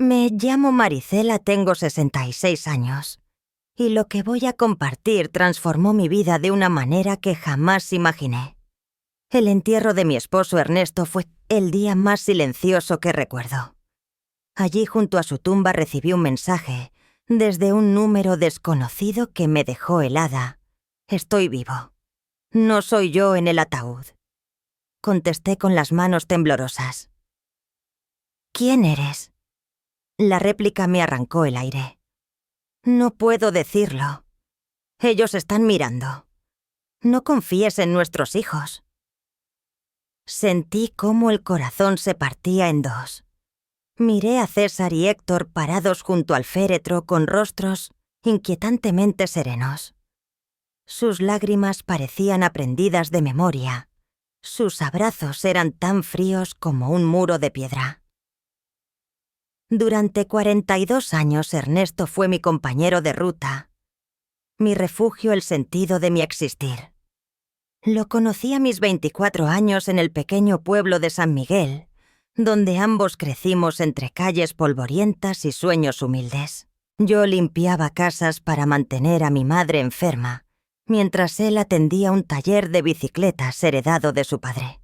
Me llamo Maricela, tengo 66 años. Y lo que voy a compartir transformó mi vida de una manera que jamás imaginé. El entierro de mi esposo Ernesto fue el día más silencioso que recuerdo. Allí junto a su tumba recibí un mensaje desde un número desconocido que me dejó helada. Estoy vivo. No soy yo en el ataúd. Contesté con las manos temblorosas. ¿Quién eres? La réplica me arrancó el aire. No puedo decirlo. Ellos están mirando. No confíes en nuestros hijos. Sentí cómo el corazón se partía en dos. Miré a César y Héctor parados junto al féretro con rostros inquietantemente serenos. Sus lágrimas parecían aprendidas de memoria. Sus abrazos eran tan fríos como un muro de piedra. Durante 42 años Ernesto fue mi compañero de ruta, mi refugio, el sentido de mi existir. Lo conocí a mis 24 años en el pequeño pueblo de San Miguel, donde ambos crecimos entre calles polvorientas y sueños humildes. Yo limpiaba casas para mantener a mi madre enferma, mientras él atendía un taller de bicicletas heredado de su padre.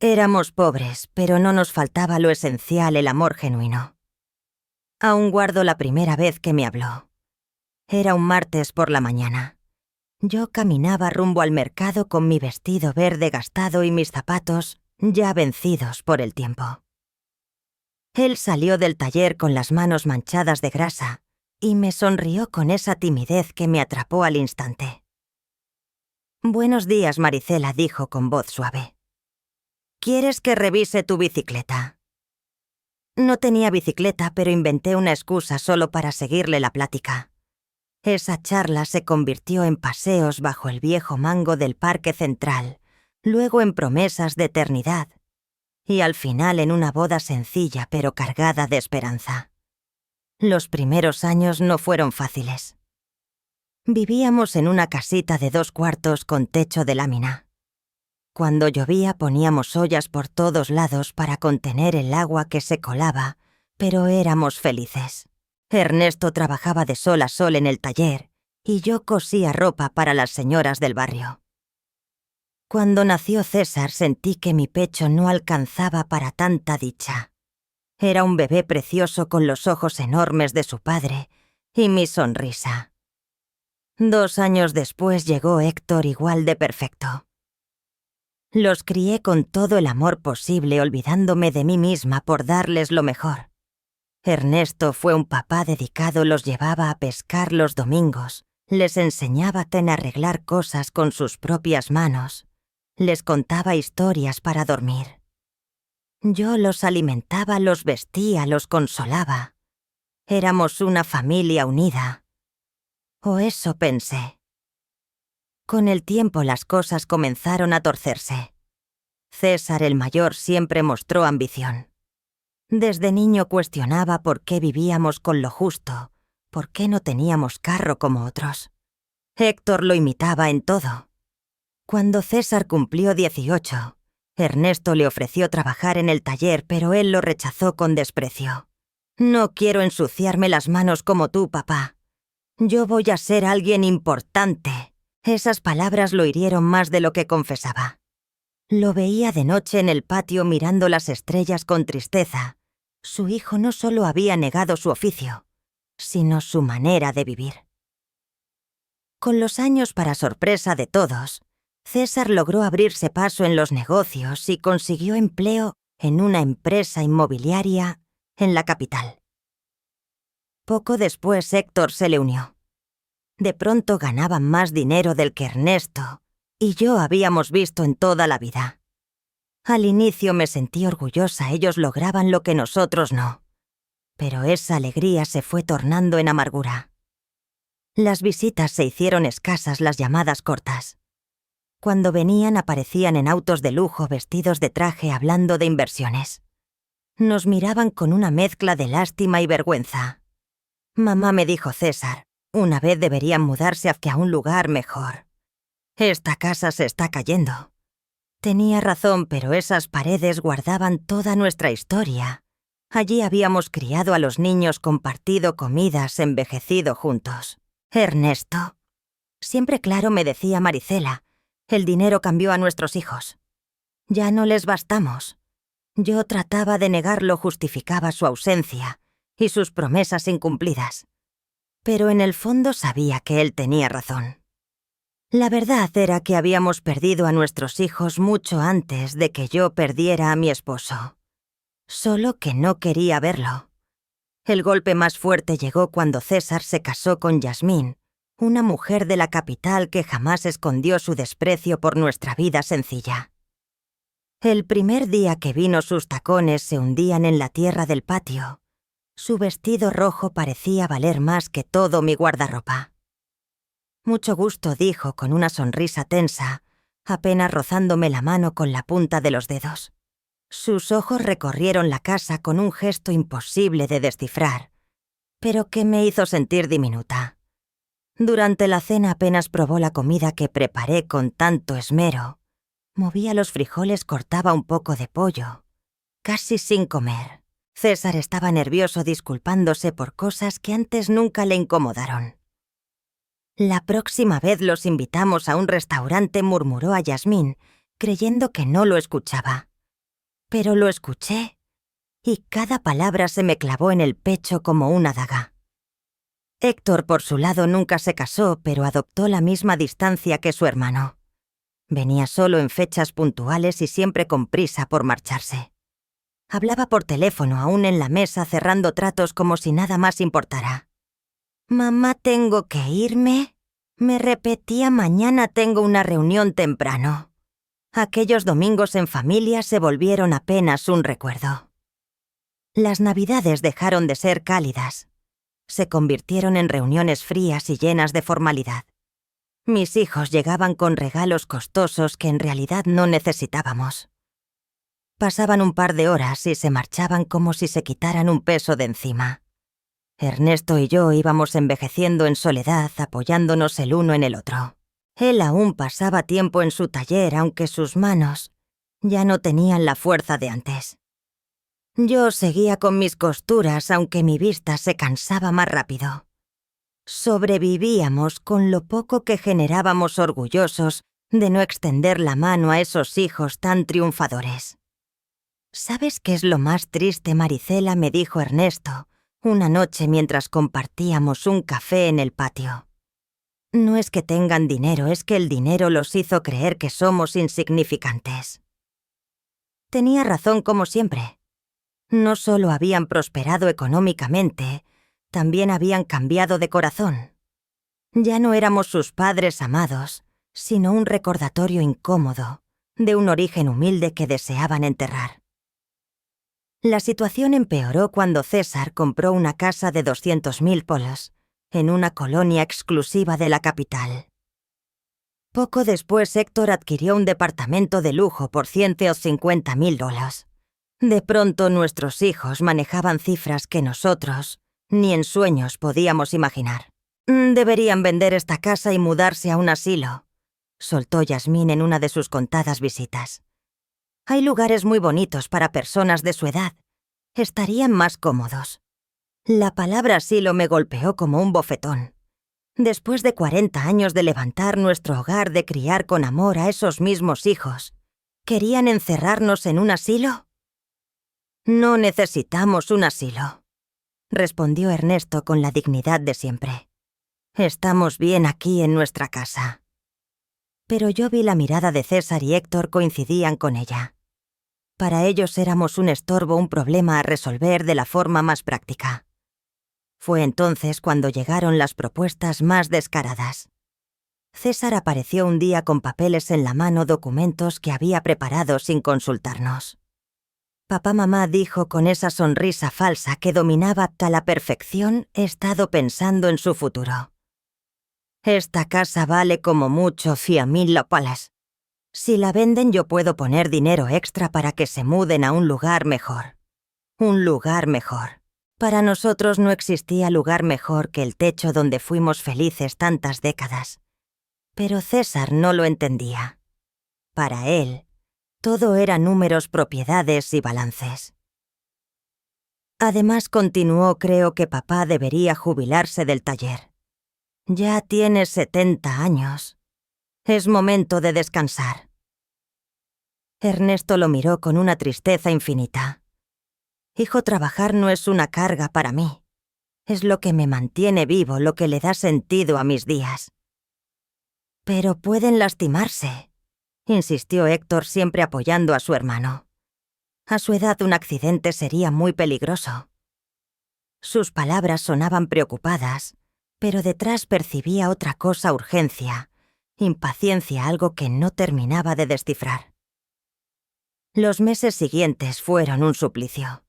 Éramos pobres, pero no nos faltaba lo esencial, el amor genuino. Aún guardo la primera vez que me habló. Era un martes por la mañana. Yo caminaba rumbo al mercado con mi vestido verde gastado y mis zapatos ya vencidos por el tiempo. Él salió del taller con las manos manchadas de grasa y me sonrió con esa timidez que me atrapó al instante. «Buenos días, Maricela», dijo con voz suave. «¿Quieres que revise tu bicicleta?» No tenía bicicleta, pero inventé una excusa solo para seguirle la plática. Esa charla se convirtió en paseos bajo el viejo mango del Parque Central, luego en promesas de eternidad, y al final en una boda sencilla pero cargada de esperanza. Los primeros años no fueron fáciles. Vivíamos en una casita de 2 cuartos con techo de lámina. Cuando llovía poníamos ollas por todos lados para contener el agua que se colaba, pero éramos felices. Ernesto trabajaba de sol a sol en el taller y yo cosía ropa para las señoras del barrio. Cuando nació César sentí que mi pecho no alcanzaba para tanta dicha. Era un bebé precioso con los ojos enormes de su padre y mi sonrisa. 2 años después llegó Héctor, igual de perfecto. Los crié con todo el amor posible, olvidándome de mí misma por darles lo mejor. Ernesto fue un papá dedicado, los llevaba a pescar los domingos, les enseñaba a arreglar cosas con sus propias manos, les contaba historias para dormir. Yo los alimentaba, los vestía, los consolaba. Éramos una familia unida. O eso pensé. Con el tiempo las cosas comenzaron a torcerse. César, el mayor, siempre mostró ambición. Desde niño cuestionaba por qué vivíamos con lo justo, por qué no teníamos carro como otros. Héctor lo imitaba en todo. Cuando César cumplió 18, Ernesto le ofreció trabajar en el taller, pero él lo rechazó con desprecio. «No quiero ensuciarme las manos como tú, papá. Yo voy a ser alguien importante». Esas palabras lo hirieron más de lo que confesaba. Lo veía de noche en el patio mirando las estrellas con tristeza. Su hijo no solo había negado su oficio, sino su manera de vivir. Con los años, para sorpresa de todos, César logró abrirse paso en los negocios y consiguió empleo en una empresa inmobiliaria en la capital. Poco después Héctor se le unió. De pronto ganaban más dinero del que Ernesto y yo habíamos visto en toda la vida. Al inicio me sentí orgullosa, ellos lograban lo que nosotros no. Pero esa alegría se fue tornando en amargura. Las visitas se hicieron escasas, las llamadas cortas. Cuando venían aparecían en autos de lujo, vestidos de traje, hablando de inversiones. Nos miraban con una mezcla de lástima y vergüenza. «Mamá», me dijo César, «una vez deberían mudarse hacia un lugar mejor. Esta casa se está cayendo». Tenía razón, pero esas paredes guardaban toda nuestra historia Allí habíamos criado a los niños, compartido comidas, envejecido juntos. Ernesto. Siempre claro, me decía Maricela, el dinero cambió a nuestros hijos. Ya no les bastamos. Yo trataba de negarlo, justificaba su ausencia y sus promesas incumplidas. Pero en el fondo sabía que él tenía razón. La verdad era que habíamos perdido a nuestros hijos mucho antes de que yo perdiera a mi esposo. Solo que no quería verlo. El golpe más fuerte llegó cuando César se casó con Yasmín, una mujer de la capital que jamás escondió su desprecio por nuestra vida sencilla. El primer día que vino, sus tacones se hundían en la tierra del patio. Su vestido rojo parecía valer más que todo mi guardarropa. Mucho gusto, dijo con una sonrisa tensa, apenas rozándome la mano con la punta de los dedos. Sus ojos recorrieron la casa con un gesto imposible de descifrar, pero que me hizo sentir diminuta. Durante la cena apenas probó la comida que preparé con tanto esmero. Movía los frijoles, cortaba un poco de pollo, casi sin comer. César estaba nervioso, disculpándose por cosas que antes nunca le incomodaron. La próxima vez los invitamos a un restaurante, murmuró a Yasmín, creyendo que no lo escuchaba. Pero lo escuché, y cada palabra se me clavó en el pecho como una daga. Héctor, por su lado, nunca se casó, pero adoptó la misma distancia que su hermano. Venía solo en fechas puntuales y siempre con prisa por marcharse. Hablaba por teléfono, aún en la mesa, cerrando tratos como si nada más importara. «Mamá, ¿tengo que irme?» Me repetía, «mañana tengo una reunión temprano». Aquellos domingos en familia se volvieron apenas un recuerdo. Las Navidades dejaron de ser cálidas. Se convirtieron en reuniones frías y llenas de formalidad. Mis hijos llegaban con regalos costosos que en realidad no necesitábamos. Pasaban un par de horas y se marchaban como si se quitaran un peso de encima. Ernesto y yo íbamos envejeciendo en soledad, apoyándonos el uno en el otro. Él aún pasaba tiempo en su taller, aunque sus manos ya no tenían la fuerza de antes. Yo seguía con mis costuras, aunque mi vista se cansaba más rápido. Sobrevivíamos con lo poco que generábamos, orgullosos de no extender la mano a esos hijos tan triunfadores. «¿Sabes qué es lo más triste, Maricela?», me dijo Ernesto una noche mientras compartíamos un café en el patio. «No es que tengan dinero, es que el dinero los hizo creer que somos insignificantes». Tenía razón, como siempre. No solo habían prosperado económicamente, también habían cambiado de corazón. Ya no éramos sus padres amados, sino un recordatorio incómodo de un origen humilde que deseaban enterrar. La situación empeoró cuando César compró una casa de 200.000 polos en una colonia exclusiva de la capital. Poco después, Héctor adquirió un departamento de lujo por $150.000. De pronto, nuestros hijos manejaban cifras que nosotros ni en sueños podíamos imaginar. «Deberían vender esta casa y mudarse a un asilo», soltó Yasmín en una de sus contadas visitas. «Hay lugares muy bonitos para personas de su edad. Estarían más cómodos». La palabra asilo me golpeó como un bofetón. Después de 40 años de levantar nuestro hogar, de criar con amor a esos mismos hijos, ¿querían encerrarnos en un asilo? «No necesitamos un asilo», respondió Ernesto con la dignidad de siempre. «Estamos bien aquí en nuestra casa». Pero yo vi la mirada de César y Héctor coincidían con ella. Para ellos éramos un estorbo, un problema a resolver de la forma más práctica. Fue entonces cuando llegaron las propuestas más descaradas. César apareció un día con papeles en la mano, documentos que había preparado sin consultarnos. «Papá, mamá», dijo con esa sonrisa falsa que dominaba a la perfección, «he estado pensando en su futuro. Esta casa vale como mucho $100.000. Si la venden, yo puedo poner dinero extra para que se muden a un lugar mejor. Un lugar mejor». Para nosotros no existía lugar mejor que el techo donde fuimos felices tantas décadas. Pero César no lo entendía. Para él, todo era números, propiedades y balances. Además, continuó, creo que papá debería jubilarse del taller. Ya tienes 70 años. Es momento de descansar. Ernesto lo miró con una tristeza infinita. Hijo, trabajar no es una carga para mí. Es lo que me mantiene vivo, lo que le da sentido a mis días. Pero pueden lastimarse, insistió Héctor, siempre apoyando a su hermano. A su edad un accidente sería muy peligroso. Sus palabras sonaban preocupadas, pero detrás percibía otra cosa: urgencia, impaciencia, algo que no terminaba de descifrar. Los meses siguientes fueron un suplicio.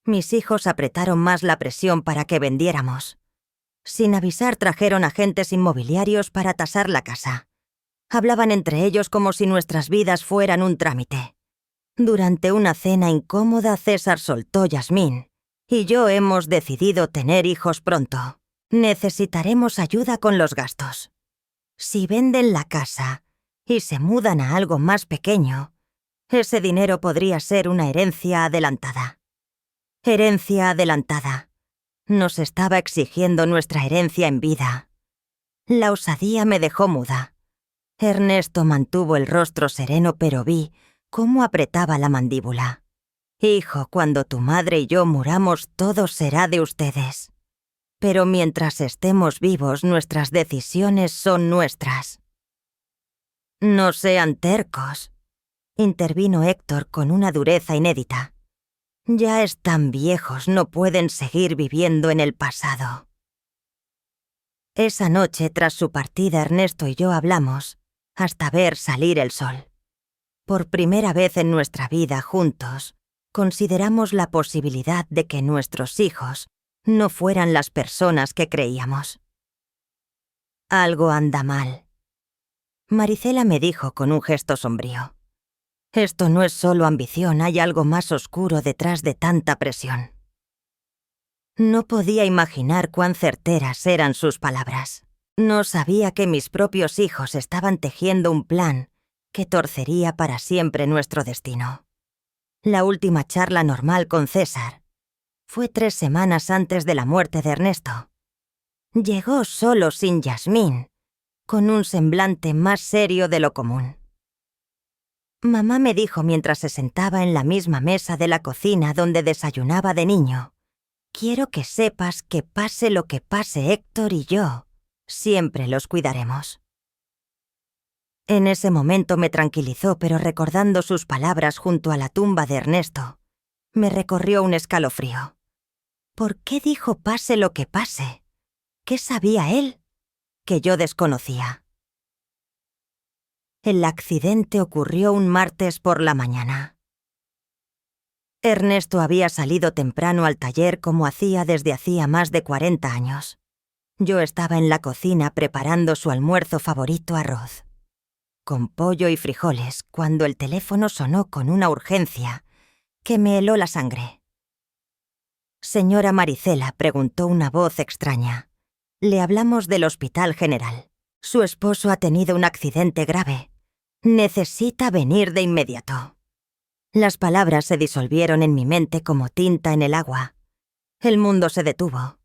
Mis hijos apretaron más la presión para que vendiéramos. Sin avisar, trajeron agentes inmobiliarios para tasar la casa. Hablaban entre ellos como si nuestras vidas fueran un trámite. Durante una cena incómoda, César soltó: Yasmín y yo hemos decidido tener hijos pronto. Necesitaremos ayuda con los gastos. Si venden la casa y se mudan a algo más pequeño, ese dinero podría ser una herencia adelantada. Herencia adelantada. Nos estaba exigiendo nuestra herencia en vida. La osadía me dejó muda. Ernesto mantuvo el rostro sereno, pero vi cómo apretaba la mandíbula. Hijo, cuando tu madre y yo muramos, todo será de ustedes. Pero mientras estemos vivos, nuestras decisiones son nuestras. No sean tercos, intervino Héctor con una dureza inédita. Ya están viejos, no pueden seguir viviendo en el pasado. Esa noche, tras su partida, Ernesto y yo hablamos hasta ver salir el sol. Por primera vez en nuestra vida juntos, consideramos la posibilidad de que nuestros hijos no fueran las personas que creíamos. Algo anda mal. Maricela me dijo con un gesto sombrío. Esto no es solo ambición, hay algo más oscuro detrás de tanta presión. No podía imaginar cuán certeras eran sus palabras. No sabía que mis propios hijos estaban tejiendo un plan que torcería para siempre nuestro destino. La última charla normal con César fue 3 semanas antes de la muerte de Ernesto. Llegó solo, sin Yasmín, con un semblante más serio de lo común. Mamá me dijo mientras se sentaba en la misma mesa de la cocina donde desayunaba de niño: quiero que sepas que pase lo que pase, Héctor y yo siempre los cuidaremos. En ese momento me tranquilizó, pero recordando sus palabras junto a la tumba de Ernesto, me recorrió un escalofrío. ¿Por qué dijo pase lo que pase? ¿Qué sabía él que yo desconocía? El accidente ocurrió un martes por la mañana. Ernesto había salido temprano al taller como hacía desde hacía más de 40 años. Yo estaba en la cocina preparando su almuerzo favorito: arroz con pollo y frijoles, cuando el teléfono sonó con una urgencia que me heló la sangre. Señora Maricela, preguntó una voz extraña. Le hablamos del Hospital General. Su esposo ha tenido un accidente grave. Necesita venir de inmediato. Las palabras se disolvieron en mi mente como tinta en el agua. El mundo se detuvo.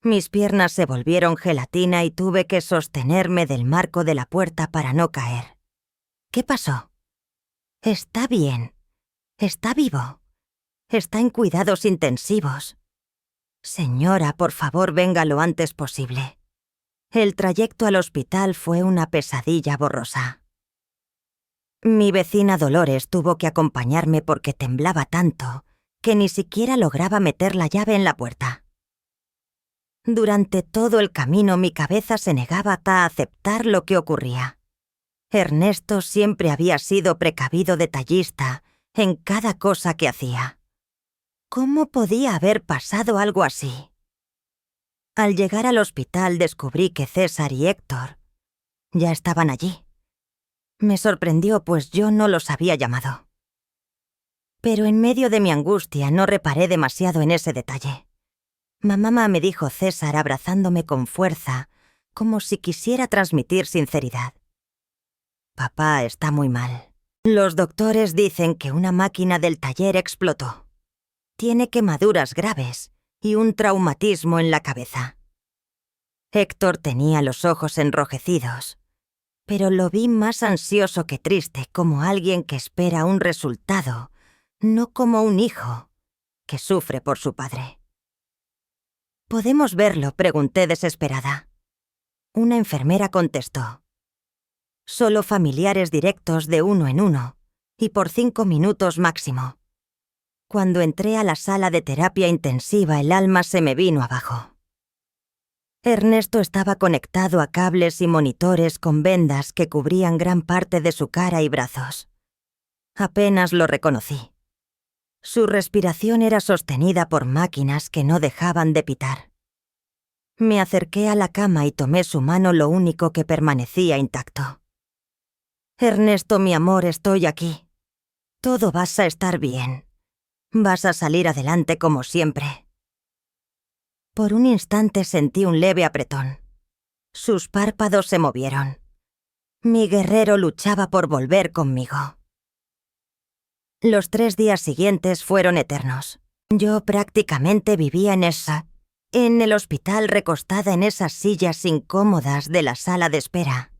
Mis piernas se volvieron gelatina y tuve que sostenerme del marco de la puerta para no caer. ¿Qué pasó? Está bien. Está vivo. Está en cuidados intensivos. Señora, por favor, venga lo antes posible. El trayecto al hospital fue una pesadilla borrosa. Mi vecina Dolores tuvo que acompañarme porque temblaba tanto que ni siquiera lograba meter la llave en la puerta. Durante todo el camino mi cabeza se negaba a aceptar lo que ocurría. Ernesto siempre había sido precavido, detallista en cada cosa que hacía. ¿Cómo podía haber pasado algo así? Al llegar al hospital descubrí que César y Héctor ya estaban allí. Me sorprendió, pues yo no los había llamado. Pero en medio de mi angustia no reparé demasiado en ese detalle. Mamá, me dijo César, abrazándome con fuerza, como si quisiera transmitir sinceridad. Papá está muy mal. Los doctores dicen que una máquina del taller explotó. Tiene quemaduras graves y un traumatismo en la cabeza. Héctor tenía los ojos enrojecidos, pero lo vi más ansioso que triste, como alguien que espera un resultado, no como un hijo que sufre por su padre. ¿Podemos verlo?, pregunté desesperada. Una enfermera contestó. Solo familiares directos de uno en uno, y por 5 minutos máximo. Cuando entré a la sala de terapia intensiva, el alma se me vino abajo. Ernesto estaba conectado a cables y monitores con vendas que cubrían gran parte de su cara y brazos. Apenas lo reconocí. Su respiración era sostenida por máquinas que no dejaban de pitar. Me acerqué a la cama y tomé su mano, lo único que permanecía intacto. Ernesto, mi amor, estoy aquí. Todo vas a estar bien. Vas a salir adelante como siempre. Por un instante sentí un leve apretón. Sus párpados se movieron. Mi guerrero luchaba por volver conmigo. Los 3 días siguientes fueron eternos. Yo prácticamente vivía en el hospital, recostada en esas sillas incómodas de la sala de espera.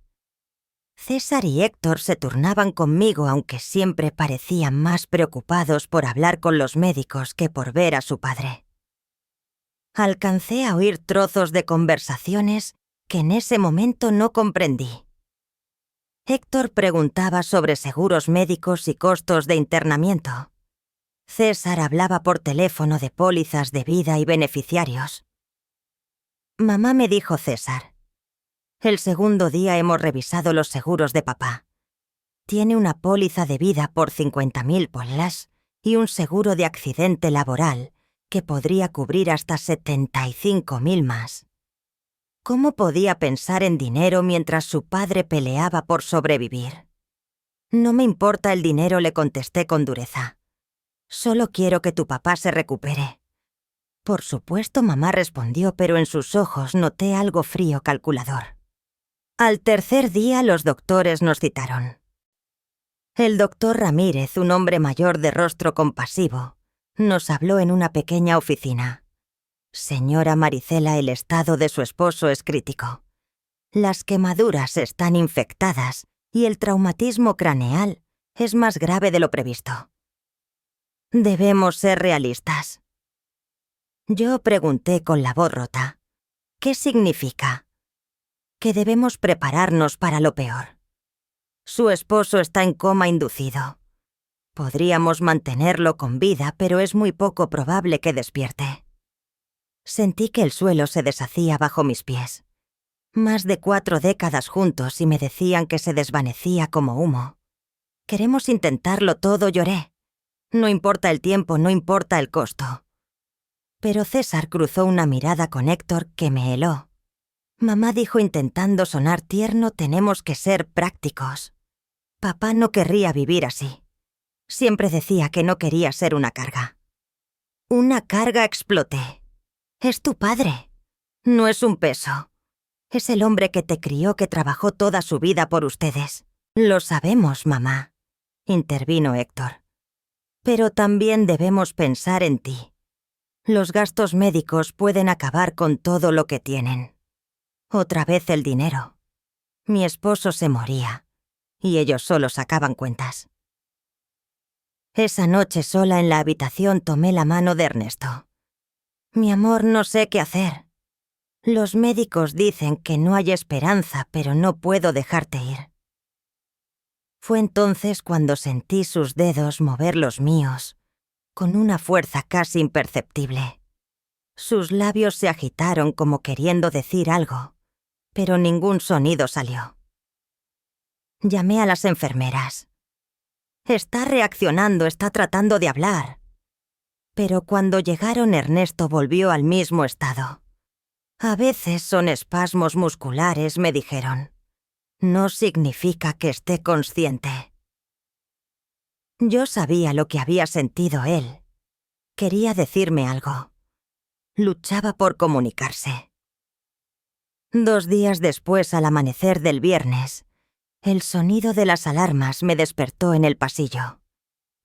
César y Héctor se turnaban conmigo, aunque siempre parecían más preocupados por hablar con los médicos que por ver a su padre. Alcancé a oír trozos de conversaciones que en ese momento no comprendí. Héctor preguntaba sobre seguros médicos y costos de internamiento. César hablaba por teléfono de pólizas de vida y beneficiarios. Mamá, me dijo César. El segundo día hemos revisado los seguros de papá. Tiene una póliza de vida por 50.000 bolas y un seguro de accidente laboral que podría cubrir hasta 75.000 más. ¿Cómo podía pensar en dinero mientras su padre peleaba por sobrevivir? No me importa el dinero, le contesté con dureza. Solo quiero que tu papá se recupere. Por supuesto, mamá respondió, pero en sus ojos noté algo frío, calculador. Al tercer día los doctores nos citaron. El doctor Ramírez, un hombre mayor de rostro compasivo, nos habló en una pequeña oficina. Señora Maricela, el estado de su esposo es crítico. Las quemaduras están infectadas y el traumatismo craneal es más grave de lo previsto. Debemos ser realistas. Yo pregunté con la voz rota. ¿Qué significa? Que debemos prepararnos para lo peor. Su esposo está en coma inducido. Podríamos mantenerlo con vida, pero es muy poco probable que despierte. Sentí que el suelo se deshacía bajo mis pies. Más de 4 décadas juntos y me decían que se desvanecía como humo. Queremos intentarlo todo, lloré. No importa el tiempo, no importa el costo. Pero César cruzó una mirada con Héctor que me heló. Mamá dijo intentando sonar tierno, tenemos que ser prácticos. Papá no querría vivir así. Siempre decía que no quería ser una carga. Una carga, exploté. Es tu padre. No es un peso. Es el hombre que te crió, que trabajó toda su vida por ustedes. Lo sabemos, mamá, intervino Héctor. Pero también debemos pensar en ti. Los gastos médicos pueden acabar con todo lo que tienen. Otra vez el dinero. Mi esposo se moría, y ellos solo sacaban cuentas. Esa noche sola en la habitación tomé la mano de Ernesto. Mi amor, no sé qué hacer. Los médicos dicen que no hay esperanza, pero no puedo dejarte ir. Fue entonces cuando sentí sus dedos mover los míos, con una fuerza casi imperceptible. Sus labios se agitaron como queriendo decir algo, pero ningún sonido salió. Llamé a las enfermeras. Está reaccionando, está tratando de hablar. Pero cuando llegaron, Ernesto volvió al mismo estado. A veces son espasmos musculares, me dijeron. No significa que esté consciente. Yo sabía lo que había sentido él. Quería decirme algo. Luchaba por comunicarse. 2 días después, al amanecer del viernes, el sonido de las alarmas me despertó en el pasillo.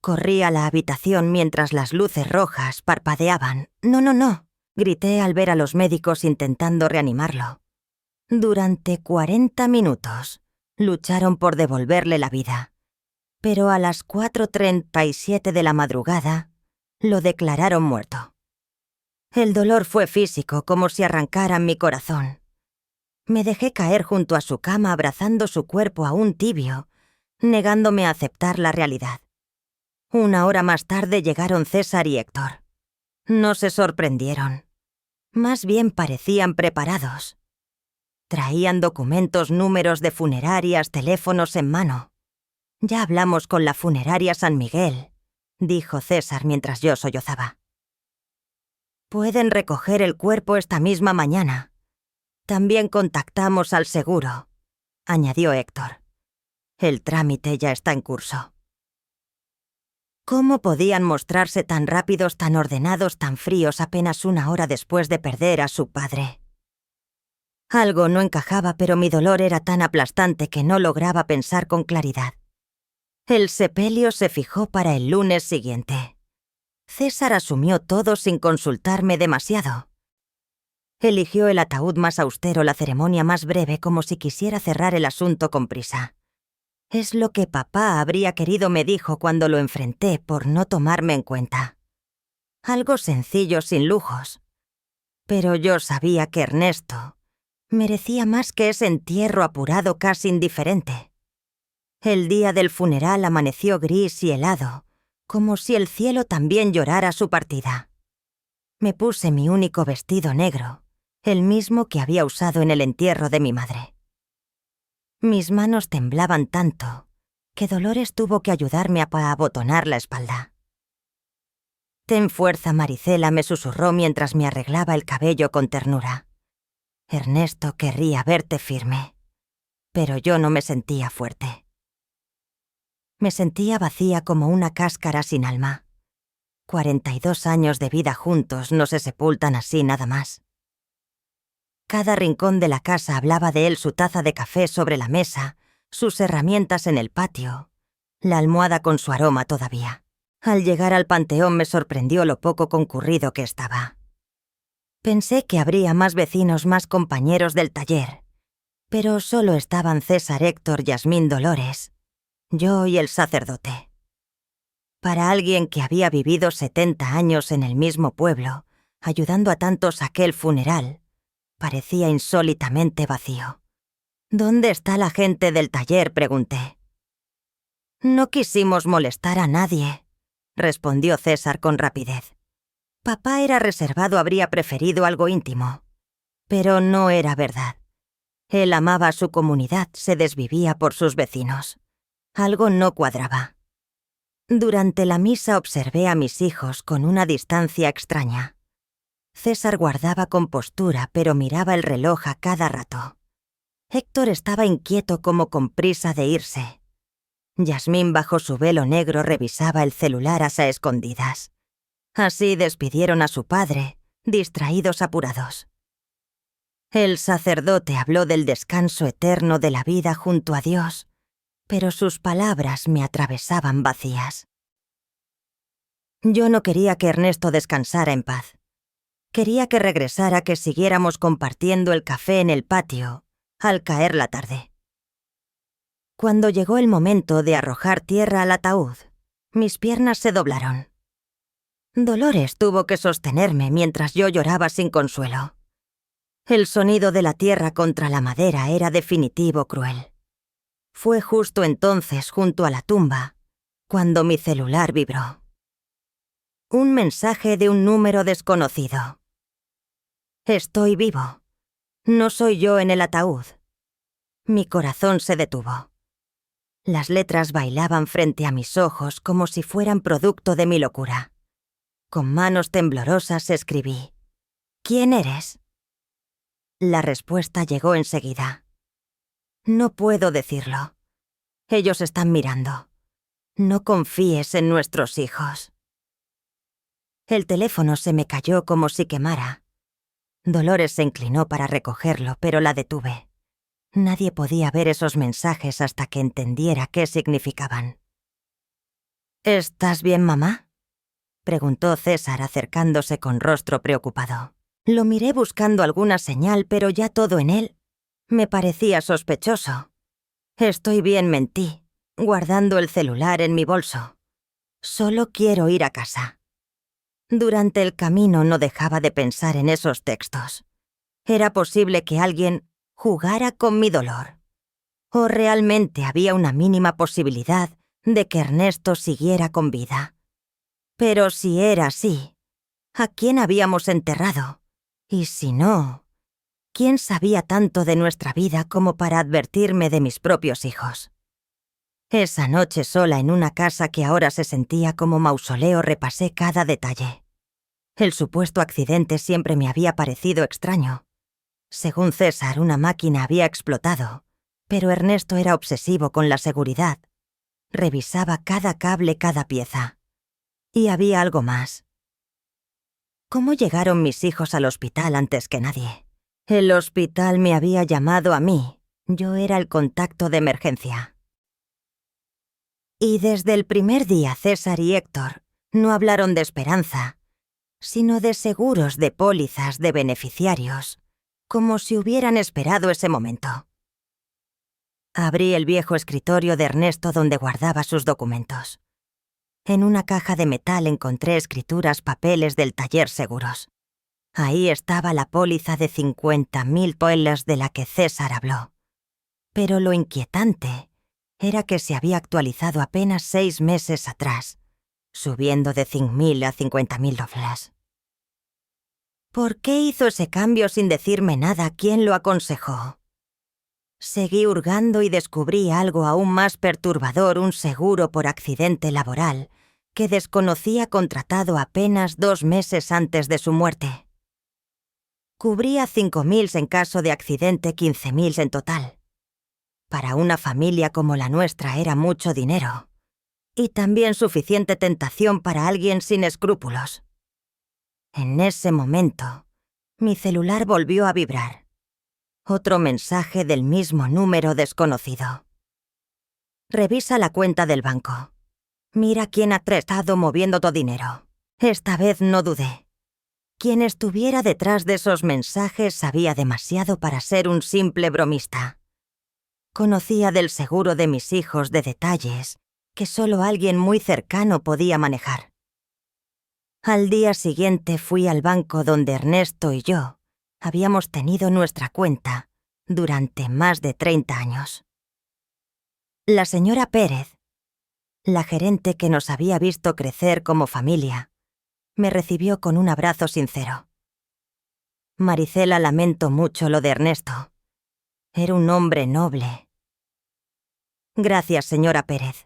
Corrí a la habitación mientras las luces rojas parpadeaban. «No, no, no», grité al ver a los médicos intentando reanimarlo. Durante 40 minutos lucharon por devolverle la vida, pero a las 4:37 de la madrugada lo declararon muerto. El dolor fue físico, como si arrancaran mi corazón. Me dejé caer junto a su cama abrazando su cuerpo aún tibio, negándome a aceptar la realidad. 1 hora más tarde llegaron César y Héctor. No se sorprendieron. Más bien parecían preparados. Traían documentos, números de funerarias, teléfonos en mano. «Ya hablamos con la funeraria San Miguel», dijo César mientras yo sollozaba. «Pueden recoger el cuerpo esta misma mañana. También contactamos al seguro», añadió Héctor. «El trámite ya está en curso». ¿Cómo podían mostrarse tan rápidos, tan ordenados, tan fríos apenas 1 hora después de perder a su padre? Algo no encajaba, pero mi dolor era tan aplastante que no lograba pensar con claridad. El sepelio se fijó para el lunes siguiente. César asumió todo sin consultarme demasiado. Eligió el ataúd más austero, la ceremonia más breve, como si quisiera cerrar el asunto con prisa. Es lo que papá habría querido, me dijo cuando lo enfrenté por no tomarme en cuenta. Algo sencillo, sin lujos. Pero yo sabía que Ernesto merecía más que ese entierro apurado, casi indiferente. El día del funeral amaneció gris y helado, como si el cielo también llorara su partida. Me puse mi único vestido negro, el mismo que había usado en el entierro de mi madre. Mis manos temblaban tanto que Dolores tuvo que ayudarme a abotonar la espalda. «Ten fuerza, Maricela», me susurró mientras me arreglaba el cabello con ternura. «Ernesto querría verte firme». Pero yo no me sentía fuerte. Me sentía vacía como una cáscara sin alma. 42 años de vida juntos no se sepultan así nada más. Cada rincón de la casa hablaba de él, su taza de café sobre la mesa, sus herramientas en el patio, la almohada con su aroma todavía. Al llegar al panteón me sorprendió lo poco concurrido que estaba. Pensé que habría más vecinos, más compañeros del taller, pero solo estaban César, Héctor, Yasmín, Dolores, yo y el sacerdote. Para alguien que había vivido 70 años en el mismo pueblo, ayudando a tantos a aquel funeral, parecía insólitamente vacío. «¿Dónde está la gente del taller?», pregunté. «No quisimos molestar a nadie», respondió César con rapidez. Papá era reservado, habría preferido algo íntimo. Pero no era verdad. Él amaba a su comunidad, se desvivía por sus vecinos. Algo no cuadraba. Durante la misa observé a mis hijos con una distancia extraña. César guardaba compostura, pero miraba el reloj a cada rato. Héctor estaba inquieto, como con prisa de irse. Yasmín, bajo su velo negro, revisaba el celular a escondidas. Así despidieron a su padre, distraídos, apurados. El sacerdote habló del descanso eterno de la vida junto a Dios, pero sus palabras me atravesaban vacías. Yo no quería que Ernesto descansara en paz. Quería que regresara, que siguiéramos compartiendo el café en el patio, al caer la tarde. Cuando llegó el momento de arrojar tierra al ataúd, mis piernas se doblaron. Dolores tuvo que sostenerme mientras yo lloraba sin consuelo. El sonido de la tierra contra la madera era definitivo, cruel. Fue justo entonces, junto a la tumba, cuando mi celular vibró. Un mensaje de un número desconocido. «Estoy vivo. No soy yo en el ataúd». Mi corazón se detuvo. Las letras bailaban frente a mis ojos como si fueran producto de mi locura. Con manos temblorosas escribí: «¿Quién eres?». La respuesta llegó enseguida. «No puedo decirlo. Ellos están mirando. No confíes en nuestros hijos». El teléfono se me cayó como si quemara. Dolores se inclinó para recogerlo, pero la detuve. Nadie podía ver esos mensajes hasta que entendiera qué significaban. ¿Estás bien, mamá?, preguntó César acercándose con rostro preocupado. Lo miré buscando alguna señal, pero ya todo en él me parecía sospechoso. Estoy bien, mentí, guardando el celular en mi bolso. Solo quiero ir a casa. Durante el camino no dejaba de pensar en esos textos. ¿Era posible que alguien jugara con mi dolor? ¿O realmente había una mínima posibilidad de que Ernesto siguiera con vida? Pero si era así, ¿a quién habíamos enterrado? Y si no, ¿quién sabía tanto de nuestra vida como para advertirme de mis propios hijos? Esa noche sola en una casa que ahora se sentía como mausoleo repasé cada detalle. El supuesto accidente siempre me había parecido extraño. Según César, una máquina había explotado, pero Ernesto era obsesivo con la seguridad. Revisaba cada cable, cada pieza. Y había algo más. ¿Cómo llegaron mis hijos al hospital antes que nadie? El hospital me había llamado a mí. Yo era el contacto de emergencia. Y desde el primer día César y Héctor no hablaron de esperanza, sino de seguros, de pólizas, de beneficiarios, como si hubieran esperado ese momento. Abrí el viejo escritorio de Ernesto donde guardaba sus documentos. En una caja de metal encontré escrituras, papeles del taller seguros. Ahí estaba la póliza de 50.000 pelas de la que César habló. Pero lo inquietante era que se había actualizado apenas 6 meses atrás, subiendo de 5.000 a 50.000 dólares. ¿Por qué hizo ese cambio sin decirme nada? ¿Quién lo aconsejó? Seguí hurgando y descubrí algo aún más perturbador, un seguro por accidente laboral, que desconocía contratado apenas 2 meses antes de su muerte. Cubría 5.000 en caso de accidente, 15.000 en total. Para una familia como la nuestra era mucho dinero. Y también suficiente tentación para alguien sin escrúpulos. En ese momento, mi celular volvió a vibrar. Otro mensaje del mismo número desconocido. Revisa la cuenta del banco. Mira quién ha estado moviendo tu dinero. Esta vez no dudé. Quien estuviera detrás de esos mensajes sabía demasiado para ser un simple bromista. Conocía del seguro de mis hijos de detalles que solo alguien muy cercano podía manejar. Al día siguiente fui al banco donde Ernesto y yo habíamos tenido nuestra cuenta durante más de 30 años. La señora Pérez, la gerente que nos había visto crecer como familia, me recibió con un abrazo sincero. Maricela, lamento mucho lo de Ernesto. Era un hombre noble. Gracias, señora Pérez.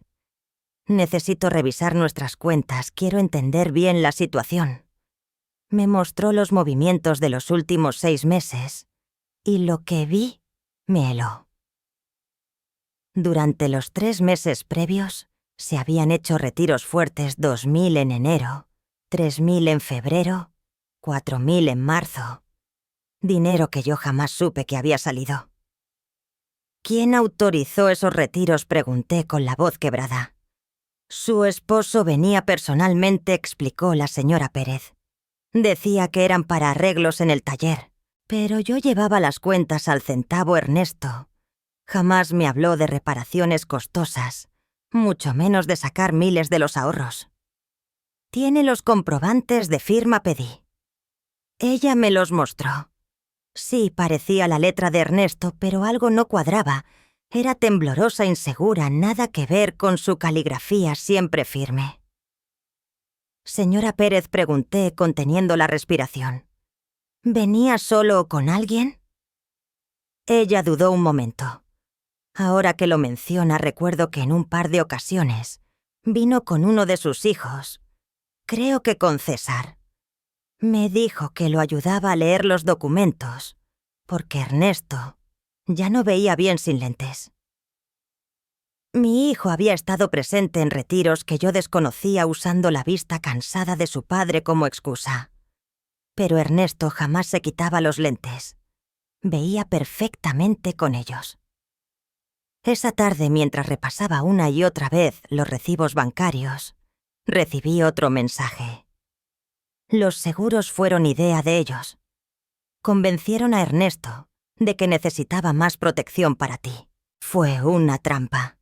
Necesito revisar nuestras cuentas, quiero entender bien la situación. Me mostró los movimientos de los últimos 6 meses, y lo que vi me heló. Durante los 3 meses previos, se habían hecho retiros fuertes: 2.000 en enero, 3.000 en febrero, 4.000 en marzo. Dinero que yo jamás supe que había salido. ¿Quién autorizó esos retiros?, pregunté con la voz quebrada. Su esposo venía personalmente, explicó la señora Pérez. Decía que eran para arreglos en el taller, pero yo llevaba las cuentas al centavo. Ernesto jamás me habló de reparaciones costosas, mucho menos de sacar miles de los ahorros. Tiene los comprobantes de firma, pedí. Ella me los mostró. Sí, parecía la letra de Ernesto, pero algo no cuadraba. Era temblorosa, insegura, nada que ver con su caligrafía siempre firme. Señora Pérez, pregunté, conteniendo la respiración. ¿Venía solo o con alguien? Ella dudó un momento. Ahora que lo menciona, recuerdo que en un par de ocasiones vino con uno de sus hijos. Creo que con César. Me dijo que lo ayudaba a leer los documentos, porque Ernesto ya no veía bien sin lentes. Mi hijo había estado presente en retiros que yo desconocía, usando la vista cansada de su padre como excusa. Pero Ernesto jamás se quitaba los lentes. Veía perfectamente con ellos. Esa tarde, mientras repasaba una y otra vez los recibos bancarios, Recibí otro mensaje. Los seguros fueron idea de ellos. Convencieron a Ernesto de que necesitaba más protección para ti. Fue una trampa.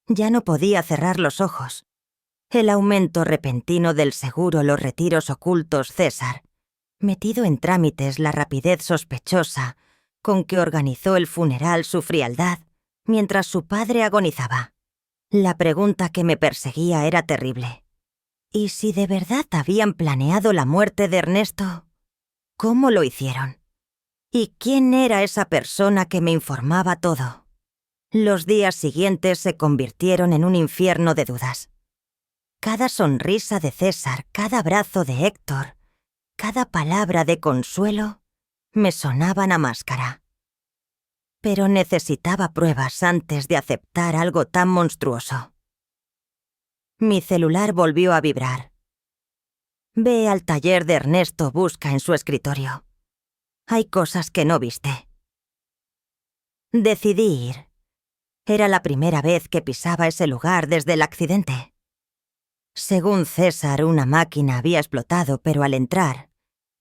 Ya no podía cerrar los ojos. El aumento repentino del seguro, los retiros ocultos, César. Metido en trámites, la rapidez sospechosa con que organizó el funeral, su frialdad, mientras su padre agonizaba. La pregunta que me perseguía era terrible. ¿Y si de verdad habían planeado la muerte de Ernesto? ¿Cómo lo hicieron? ¿Y quién era esa persona que me informaba todo? Los días siguientes se convirtieron en un infierno de dudas. Cada sonrisa de César, cada abrazo de Héctor, cada palabra de consuelo me sonaban a máscara. Pero necesitaba pruebas antes de aceptar algo tan monstruoso. Mi celular volvió a vibrar. Ve al taller de Ernesto, busca en su escritorio. Hay cosas que no viste. Decidí ir. Era la primera vez que pisaba ese lugar desde el accidente. Según César, una máquina había explotado, pero al entrar,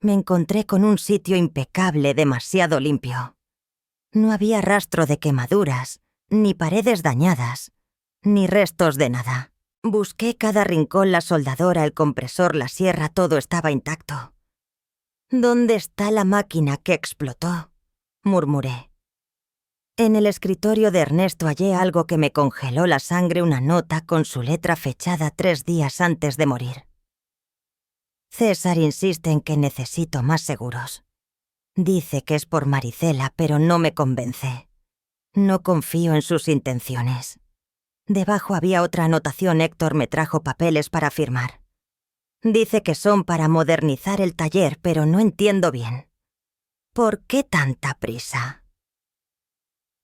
me encontré con un sitio impecable, demasiado limpio. No había rastro de quemaduras, ni paredes dañadas, ni restos de nada. Busqué cada rincón, la soldadora, el compresor, la sierra, todo estaba intacto. ¿Dónde está la máquina que explotó?, murmuré. En el escritorio de Ernesto hallé algo que me congeló la sangre, una nota con su letra fechada 3 días antes de morir. César insiste en que necesito más seguros. Dice que es por Maricela, pero no me convence. No confío en sus intenciones. Debajo había otra anotación. Héctor me trajo papeles para firmar. Dice que son para modernizar el taller, pero no entiendo bien. ¿Por qué tanta prisa?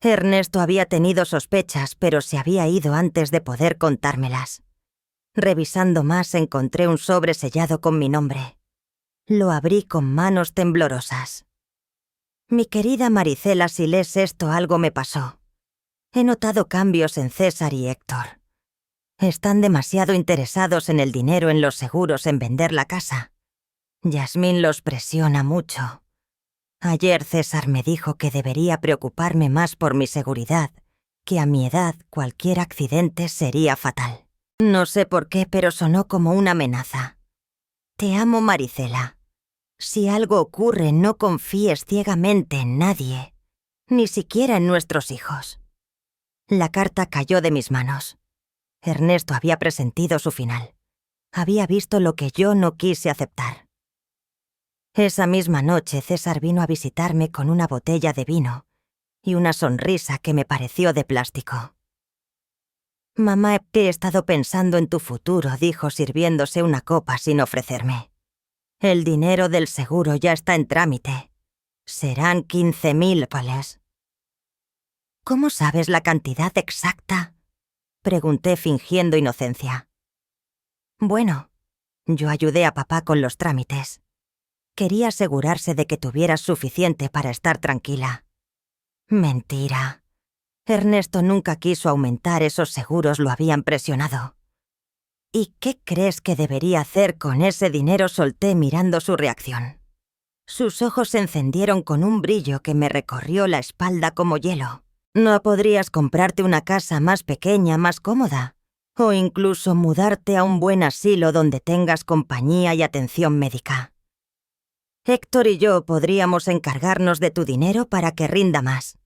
Ernesto había tenido sospechas, pero se había ido antes de poder contármelas. Revisando más, encontré un sobre sellado con mi nombre. Lo abrí con manos temblorosas. Mi querida Maricela, si lees esto, algo me pasó. He notado cambios en César y Héctor. Están demasiado interesados en el dinero, en los seguros, en vender la casa. Yasmín los presiona mucho. Ayer César me dijo que debería preocuparme más por mi seguridad, que a mi edad cualquier accidente sería fatal. No sé por qué, pero sonó como una amenaza. Te amo, Maricela. Si algo ocurre, no confíes ciegamente en nadie, ni siquiera en nuestros hijos. La carta cayó de mis manos. Ernesto había presentido su final. Había visto lo que yo no quise aceptar. Esa misma noche César vino a visitarme con una botella de vino y una sonrisa que me pareció de plástico. «Mamá, he estado pensando en tu futuro», dijo sirviéndose una copa sin ofrecerme. «El dinero del seguro ya está en trámite. Serán 15.000 pales». «¿Cómo sabes la cantidad exacta?», pregunté fingiendo inocencia. «Bueno, yo ayudé a papá con los trámites. Quería asegurarse de que tuvieras suficiente para estar tranquila». «Mentira. Ernesto nunca quiso aumentar esos seguros, lo habían presionado». «¿Y qué crees que debería hacer con ese dinero?», solté mirando su reacción. Sus ojos se encendieron con un brillo que me recorrió la espalda como hielo. «¿No podrías comprarte una casa más pequeña, más cómoda? O incluso mudarte a un buen asilo donde tengas compañía y atención médica? Héctor y yo podríamos encargarnos de tu dinero para que rinda más».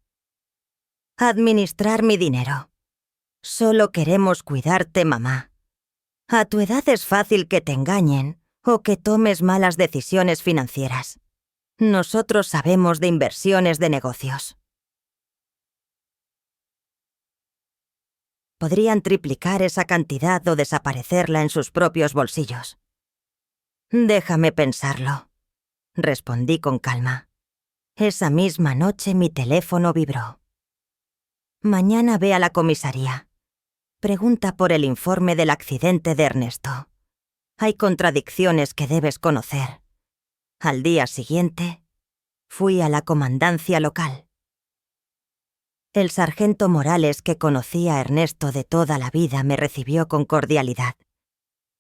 «Administrar mi dinero. Solo queremos cuidarte, mamá. A tu edad es fácil que te engañen o que tomes malas decisiones financieras. Nosotros sabemos de inversiones, de negocios». Podrían triplicar esa cantidad o desaparecerla en sus propios bolsillos. «Déjame pensarlo», respondí con calma. Esa misma noche mi teléfono vibró. «Mañana ve a la comisaría. Pregunta por el informe del accidente de Ernesto. Hay contradicciones que debes conocer». Al día siguiente, fui a la comandancia local. El sargento Morales, que conocía a Ernesto de toda la vida, me recibió con cordialidad.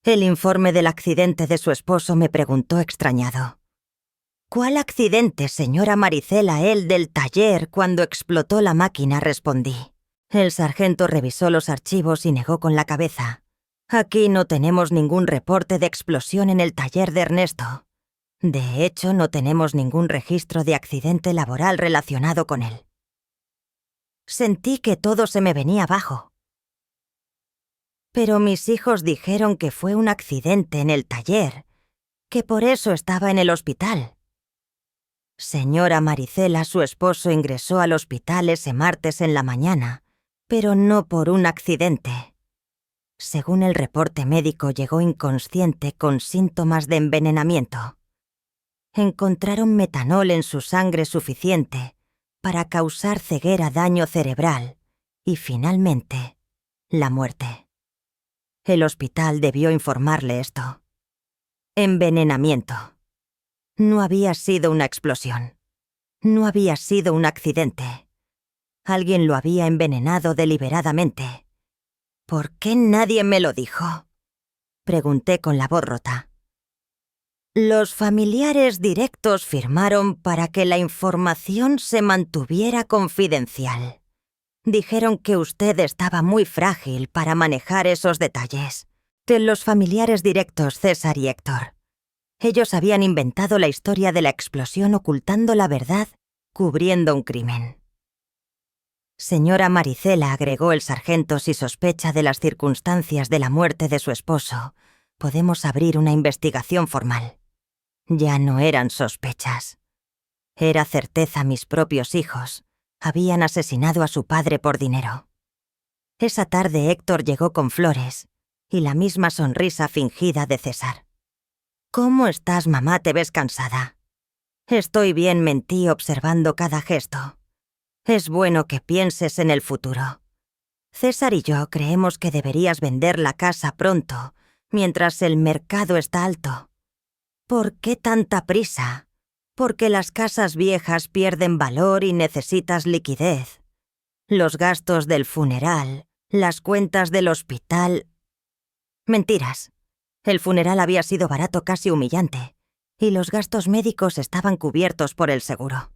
El informe del accidente de su esposo me preguntó extrañado. «¿Cuál accidente, señora Maricela? El del taller, cuando explotó la máquina», respondí. El sargento revisó los archivos y negó con la cabeza. «Aquí no tenemos ningún reporte de explosión en el taller de Ernesto. De hecho, no tenemos ningún registro de accidente laboral relacionado con él». Sentí que todo se me venía abajo. Pero mis hijos dijeron que fue un accidente en el taller, que por eso estaba en el hospital. Señora Maricela, su esposo ingresó al hospital ese martes en la mañana, pero no por un accidente. Según el reporte médico, llegó inconsciente con síntomas de envenenamiento. Encontraron metanol en su sangre suficiente para causar ceguera, daño cerebral y, finalmente, la muerte. El hospital debió informarle esto. Envenenamiento. No había sido una explosión. No había sido un accidente. Alguien lo había envenenado deliberadamente. ¿Por qué nadie me lo dijo?, pregunté con la voz rota. Los familiares directos firmaron para que la información se mantuviera confidencial. Dijeron que usted estaba muy frágil para manejar esos detalles. De los familiares directos, César y Héctor. Ellos habían inventado la historia de la explosión ocultando la verdad, cubriendo un crimen. Señora Maricela, agregó el sargento, si sospecha de las circunstancias de la muerte de su esposo, podemos abrir una investigación formal. Ya no eran sospechas. Era certeza. Mis propios hijos habían asesinado a su padre por dinero. Esa tarde Héctor llegó con flores y la misma sonrisa fingida de César. «¿Cómo estás, mamá? ¿Te ves cansada?» «Estoy bien», mentí observando cada gesto. «Es bueno que pienses en el futuro. César y yo creemos que deberías vender la casa pronto, mientras el mercado está alto». «¿Por qué tanta prisa?» «Porque las casas viejas pierden valor y necesitas liquidez. Los gastos del funeral, las cuentas del hospital...» Mentiras. El funeral había sido barato, casi humillante, y los gastos médicos estaban cubiertos por el seguro.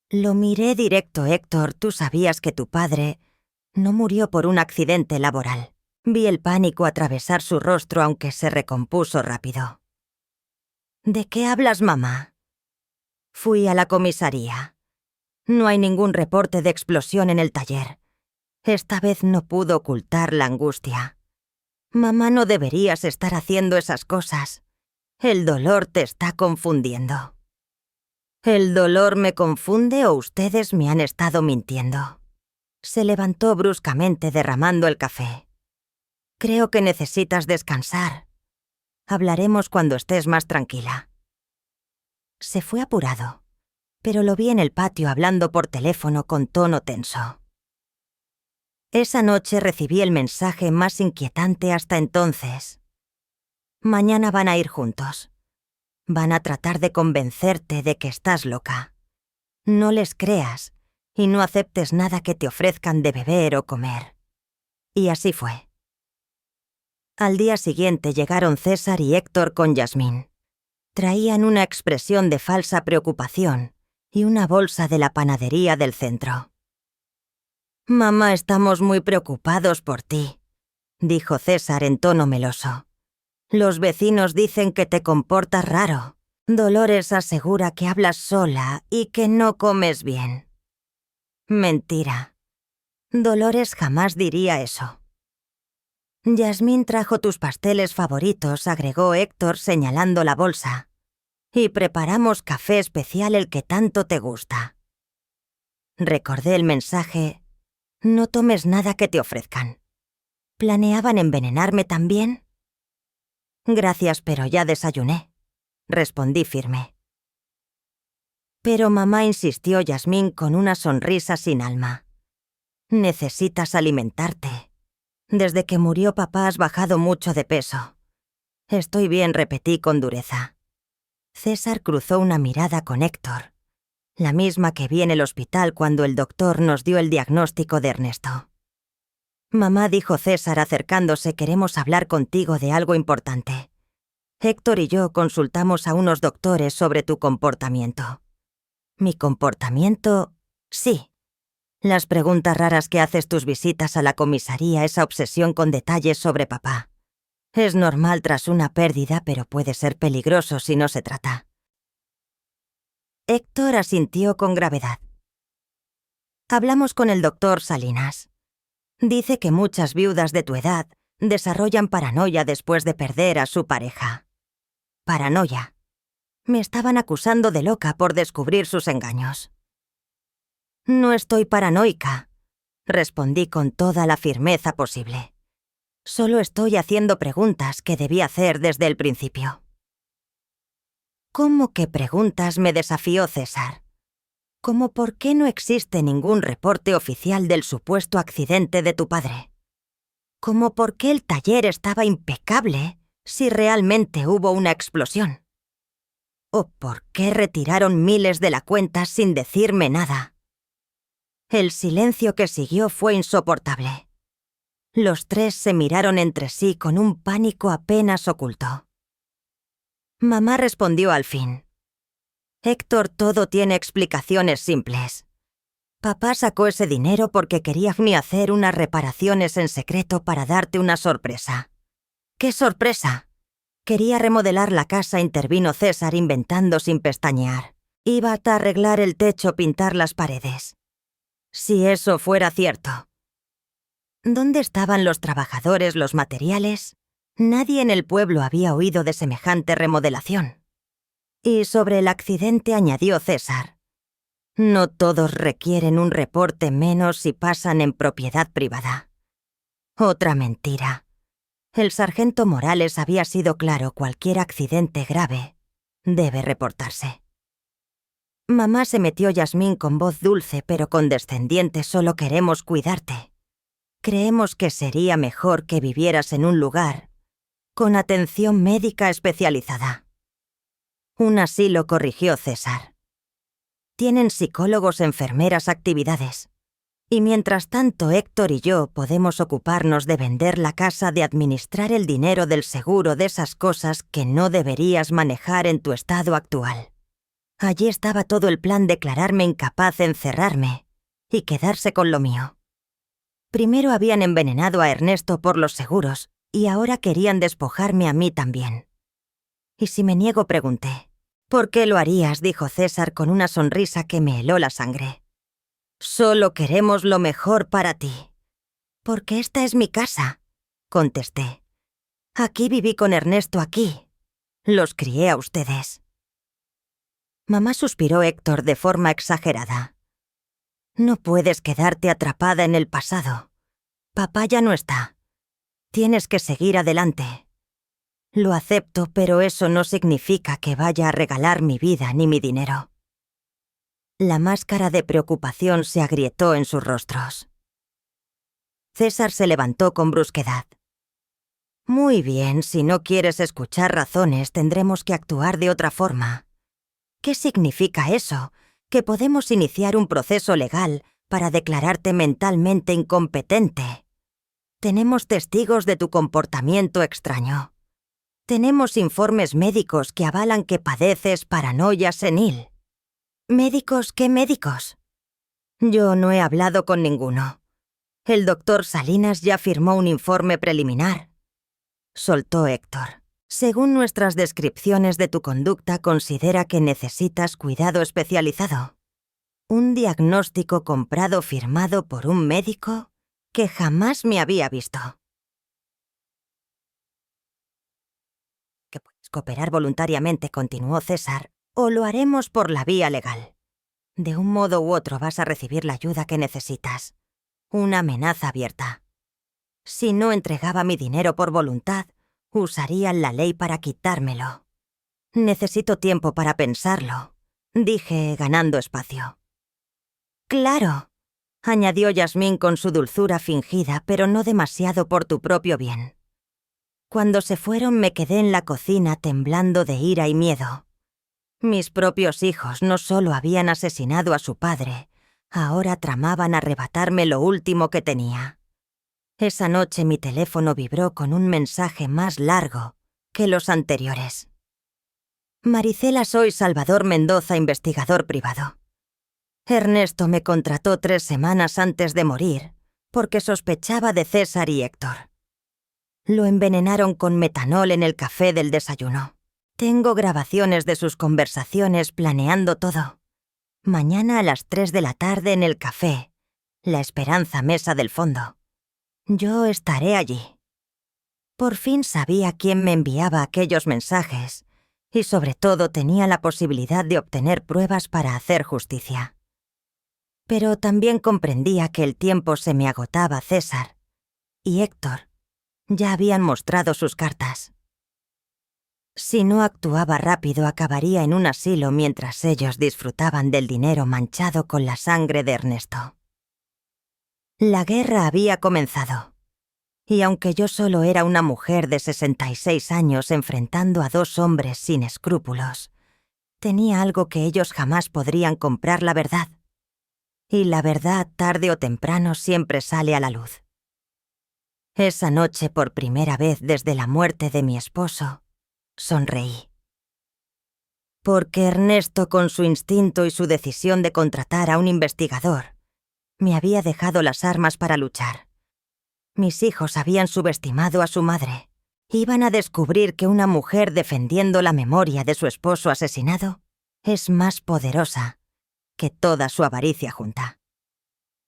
Lo miré directo, Héctor. Tú sabías que tu padre no murió por un accidente laboral. Vi el pánico atravesar su rostro, aunque se recompuso rápido. ¿De qué hablas, mamá? Fui a la comisaría. No hay ningún reporte de explosión en el taller. Esta vez no pudo ocultar la angustia. Mamá, no deberías estar haciendo esas cosas. El dolor te está confundiendo. ¿El dolor me confunde o ustedes me han estado mintiendo? Se levantó bruscamente, derramando el café. Creo que necesitas descansar. Hablaremos cuando estés más tranquila. Se fue apurado, pero lo vi en el patio hablando por teléfono con tono tenso. Esa noche recibí el mensaje más inquietante hasta entonces. Mañana van a ir juntos. Van a tratar de convencerte de que estás loca. No les creas y no aceptes nada que te ofrezcan de beber o comer. Y así fue. Al día siguiente llegaron César y Héctor con Yasmín. Traían una expresión de falsa preocupación y una bolsa de la panadería del centro. «Mamá, estamos muy preocupados por ti», dijo César en tono meloso. «Los vecinos dicen que te comportas raro. Dolores asegura que hablas sola y que no comes bien». Mentira. Dolores jamás diría eso. «Yasmín trajo tus pasteles favoritos», agregó Héctor señalando la bolsa. «Y preparamos café especial, el que tanto te gusta». Recordé el mensaje: «No tomes nada que te ofrezcan». ¿Planeaban envenenarme también? «Gracias, pero ya desayuné», respondí firme. «Pero mamá», insistió Yasmín con una sonrisa sin alma. «Necesitas alimentarte. Desde que murió papá has bajado mucho de peso». «Estoy bien», repetí con dureza. César cruzó una mirada con Héctor, la misma que vi en el hospital cuando el doctor nos dio el diagnóstico de Ernesto. Mamá, dijo César acercándose, queremos hablar contigo de algo importante. Héctor y yo consultamos a unos doctores sobre tu comportamiento. ¿Mi comportamiento? Sí. Las preguntas raras que haces, tus visitas a la comisaría, esa obsesión con detalles sobre papá. Es normal tras una pérdida, pero puede ser peligroso si no se trata. Héctor asintió con gravedad. Hablamos con el doctor Salinas. Dice que muchas viudas de tu edad desarrollan paranoia después de perder a su pareja. Paranoia. Me estaban acusando de loca por descubrir sus engaños. No estoy paranoica, respondí con toda la firmeza posible. Solo estoy haciendo preguntas que debí hacer desde el principio. ¿Cómo que preguntas?, me desafió César. ¿Cómo por qué no existe ningún reporte oficial del supuesto accidente de tu padre? ¿Cómo por qué el taller estaba impecable si realmente hubo una explosión? ¿O por qué retiraron miles de la cuenta sin decirme nada? El silencio que siguió fue insoportable. Los tres se miraron entre sí con un pánico apenas oculto. Mamá respondió al fin. Héctor, todo tiene explicaciones simples. Papá sacó ese dinero porque quería hacer unas reparaciones en secreto para darte una sorpresa. ¿Qué sorpresa? Quería remodelar la casa, intervino César inventando sin pestañear. Iba a arreglar el techo, pintar las paredes. Si eso fuera cierto. ¿Dónde estaban los trabajadores, los materiales? Nadie en el pueblo había oído de semejante remodelación. Y sobre el accidente añadió César. No todos requieren un reporte, menos si pasan en propiedad privada. Otra mentira. El sargento Morales había sido claro: cualquier accidente grave debe reportarse. Mamá, se metió Yasmín con voz dulce pero condescendiente, solo queremos cuidarte. Creemos que sería mejor que vivieras en un lugar con atención médica especializada. Un asilo, corrigió César. Tienen psicólogos, enfermeras, actividades. Y mientras tanto, Héctor y yo podemos ocuparnos de vender la casa, de administrar el dinero del seguro, de esas cosas que no deberías manejar en tu estado actual. Allí estaba todo el plan: declararme incapaz, encerrarme y quedarse con lo mío. Primero habían envenenado a Ernesto por los seguros y ahora querían despojarme a mí también. ¿Y si me niego?, pregunté. ¿Por qué lo harías?, dijo César con una sonrisa que me heló la sangre. Solo queremos lo mejor para ti. Porque esta es mi casa, contesté. Aquí viví con Ernesto, aquí. Los crié a ustedes. Mamá, suspiró Héctor de forma exagerada. No puedes quedarte atrapada en el pasado. Papá ya no está. Tienes que seguir adelante. Lo acepto, pero eso no significa que vaya a regalar mi vida ni mi dinero. La máscara de preocupación se agrietó en sus rostros. César se levantó con brusquedad. Muy bien, si no quieres escuchar razones, tendremos que actuar de otra forma. ¿Qué significa eso? Que podemos iniciar un proceso legal para declararte mentalmente incompetente. Tenemos testigos de tu comportamiento extraño. Tenemos informes médicos que avalan que padeces paranoia senil. ¿Médicos? ¿Qué médicos? Yo no he hablado con ninguno. El doctor Salinas ya firmó un informe preliminar. Soltó Héctor. Según nuestras descripciones de tu conducta, considera que necesitas cuidado especializado. Un diagnóstico comprado, firmado por un médico que jamás me había visto. Que puedes cooperar voluntariamente, continuó César, o lo haremos por la vía legal. De un modo u otro vas a recibir la ayuda que necesitas. Una amenaza abierta. Si no entregaba mi dinero por voluntad, usarían la ley para quitármelo. Necesito tiempo para pensarlo, dije, ganando espacio. Claro, añadió Yasmín con su dulzura fingida, pero no demasiado por tu propio bien. Cuando se fueron me quedé en la cocina temblando de ira y miedo. Mis propios hijos no solo habían asesinado a su padre, ahora tramaban arrebatarme lo último que tenía. Esa noche mi teléfono vibró con un mensaje más largo que los anteriores. Maricela, soy Salvador Mendoza, investigador privado. Ernesto me contrató 3 semanas antes de morir porque sospechaba de César y Héctor. Lo envenenaron con metanol en el café del desayuno. Tengo grabaciones de sus conversaciones planeando todo. Mañana a las 3 de la tarde en el café, La Esperanza Mesa del Fondo. Yo estaré allí. Por fin sabía quién me enviaba aquellos mensajes y sobre todo tenía la posibilidad de obtener pruebas para hacer justicia. Pero también comprendía que el tiempo se me agotaba. César y Héctor ya habían mostrado sus cartas. Si no actuaba rápido, acabaría en un asilo mientras ellos disfrutaban del dinero manchado con la sangre de Ernesto. La guerra había comenzado, y aunque yo solo era una mujer de 66 años enfrentando a 2 hombres sin escrúpulos, tenía algo que ellos jamás podrían comprar: la verdad. Y la verdad, tarde o temprano, siempre sale a la luz. Esa noche, por primera vez desde la muerte de mi esposo, sonreí. Porque Ernesto, con su instinto y su decisión de contratar a un investigador, me había dejado las armas para luchar. Mis hijos habían subestimado a su madre. Iban a descubrir que una mujer defendiendo la memoria de su esposo asesinado es más poderosa que toda su avaricia junta.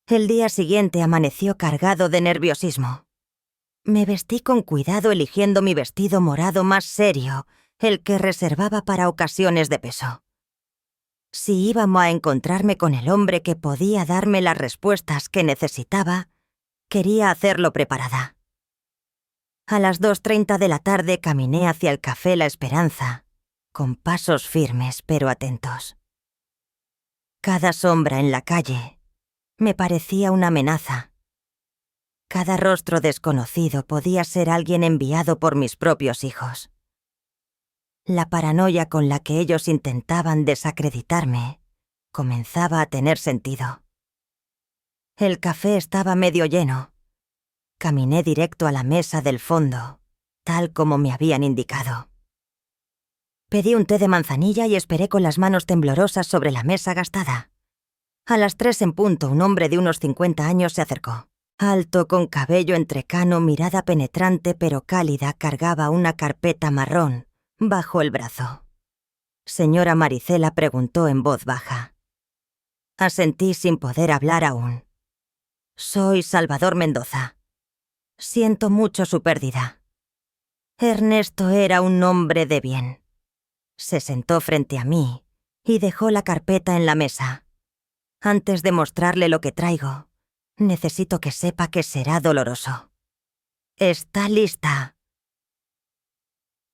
El día siguiente amaneció cargado de nerviosismo. Me vestí con cuidado, eligiendo mi vestido morado más serio, el que reservaba para ocasiones de peso. Si íbamos a encontrarme con el hombre que podía darme las respuestas que necesitaba, quería hacerlo preparada. A las 2:30 de la tarde caminé hacia el café La Esperanza, con pasos firmes pero atentos. Cada sombra en la calle me parecía una amenaza. Cada rostro desconocido podía ser alguien enviado por mis propios hijos. La paranoia con la que ellos intentaban desacreditarme comenzaba a tener sentido. El café estaba medio lleno. Caminé directo a la mesa del fondo, tal como me habían indicado. Pedí un té de manzanilla y esperé con las manos temblorosas sobre la mesa gastada. A las 3 en punto, un hombre de unos 50 años se acercó. Alto, con cabello entrecano, mirada penetrante pero cálida, cargaba una carpeta marrón bajo el brazo. «Señora Maricela», preguntó en voz baja. Asentí sin poder hablar aún. «Soy Salvador Mendoza. Siento mucho su pérdida». Ernesto era un hombre de bien. Se sentó frente a mí y dejó la carpeta en la mesa. «Antes de mostrarle lo que traigo, necesito que sepa que será doloroso». «¿Está lista?»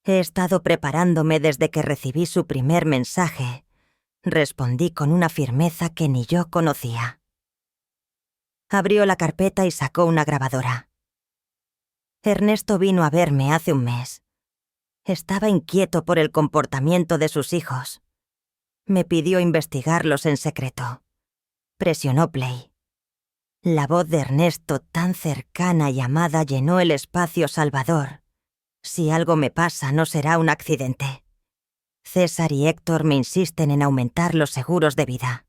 «He estado preparándome desde que recibí su primer mensaje», respondí con una firmeza que ni yo conocía. Abrió la carpeta y sacó una grabadora. Ernesto vino a verme hace un mes. Estaba inquieto por el comportamiento de sus hijos. Me pidió investigarlos en secreto. Presionó play. La voz de Ernesto, tan cercana y amada, llenó el espacio. «Salvador, si algo me pasa, no será un accidente. César y Héctor me insisten en aumentar los seguros de vida.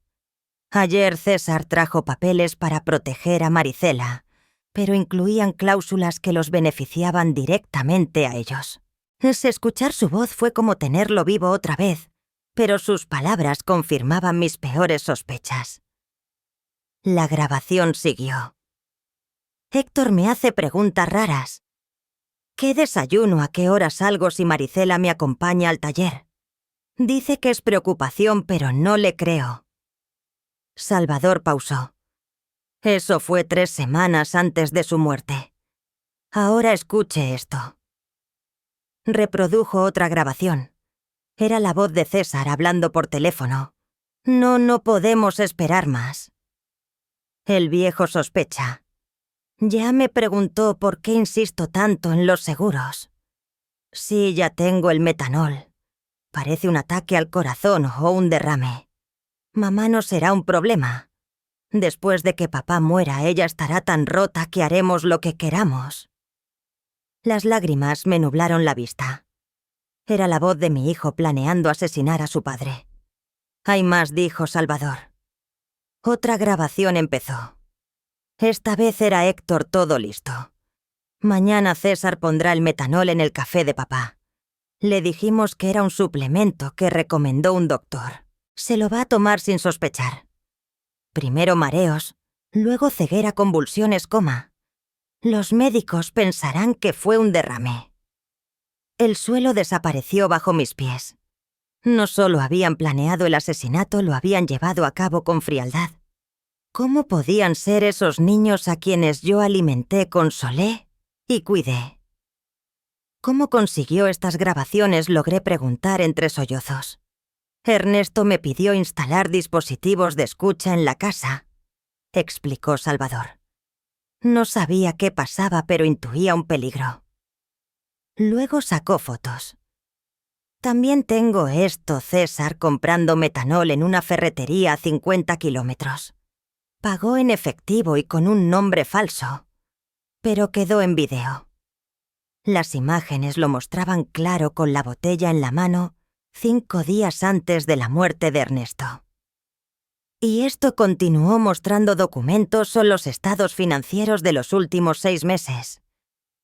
Ayer César trajo papeles para proteger a Maricela, pero incluían cláusulas que los beneficiaban directamente a ellos». Escuchar su voz fue como tenerlo vivo otra vez, pero sus palabras confirmaban mis peores sospechas. La grabación siguió. «Héctor me hace preguntas raras. ¿Qué desayuno? ¿A qué hora salgo si Maricela me acompaña al taller? Dice que es preocupación, pero no le creo». Salvador pausó. «Eso fue 3 semanas antes de su muerte. Ahora escuche esto». Reprodujo otra grabación. Era la voz de César hablando por teléfono. No podemos esperar más». El viejo sospecha. «Ya me preguntó por qué insisto tanto en los seguros. Sí, ya tengo el metanol. Parece un ataque al corazón o un derrame. Mamá no será un problema. Después de que papá muera, ella estará tan rota que haremos lo que queramos. Las lágrimas me nublaron la vista. Era la voz de mi hijo planeando asesinar a su padre. «Hay más», dijo Salvador. Otra grabación empezó. Esta vez era Héctor todo listo. «Mañana César pondrá el metanol en el café de papá. Le dijimos que era un suplemento que recomendó un doctor. Se lo va a tomar sin sospechar. Primero mareos, luego ceguera, convulsiones, coma. Los médicos pensarán que fue un derrame». El suelo desapareció bajo mis pies. No solo habían planeado el asesinato, lo habían llevado a cabo con frialdad. ¿Cómo podían ser esos niños a quienes yo alimenté, consolé y cuidé? ¿Cómo consiguió estas grabaciones?, logré preguntar entre sollozos. Ernesto me pidió instalar dispositivos de escucha en la casa, explicó Salvador. No sabía qué pasaba, pero intuía un peligro. Luego sacó fotos. También tengo esto, César comprando metanol en una ferretería a 50 kilómetros. Pagó en efectivo y con un nombre falso, pero quedó en video. Las imágenes lo mostraban claro con la botella en la mano 5 días antes de la muerte de Ernesto. Y esto continuó mostrando documentos o los estados financieros de los últimos 6 meses.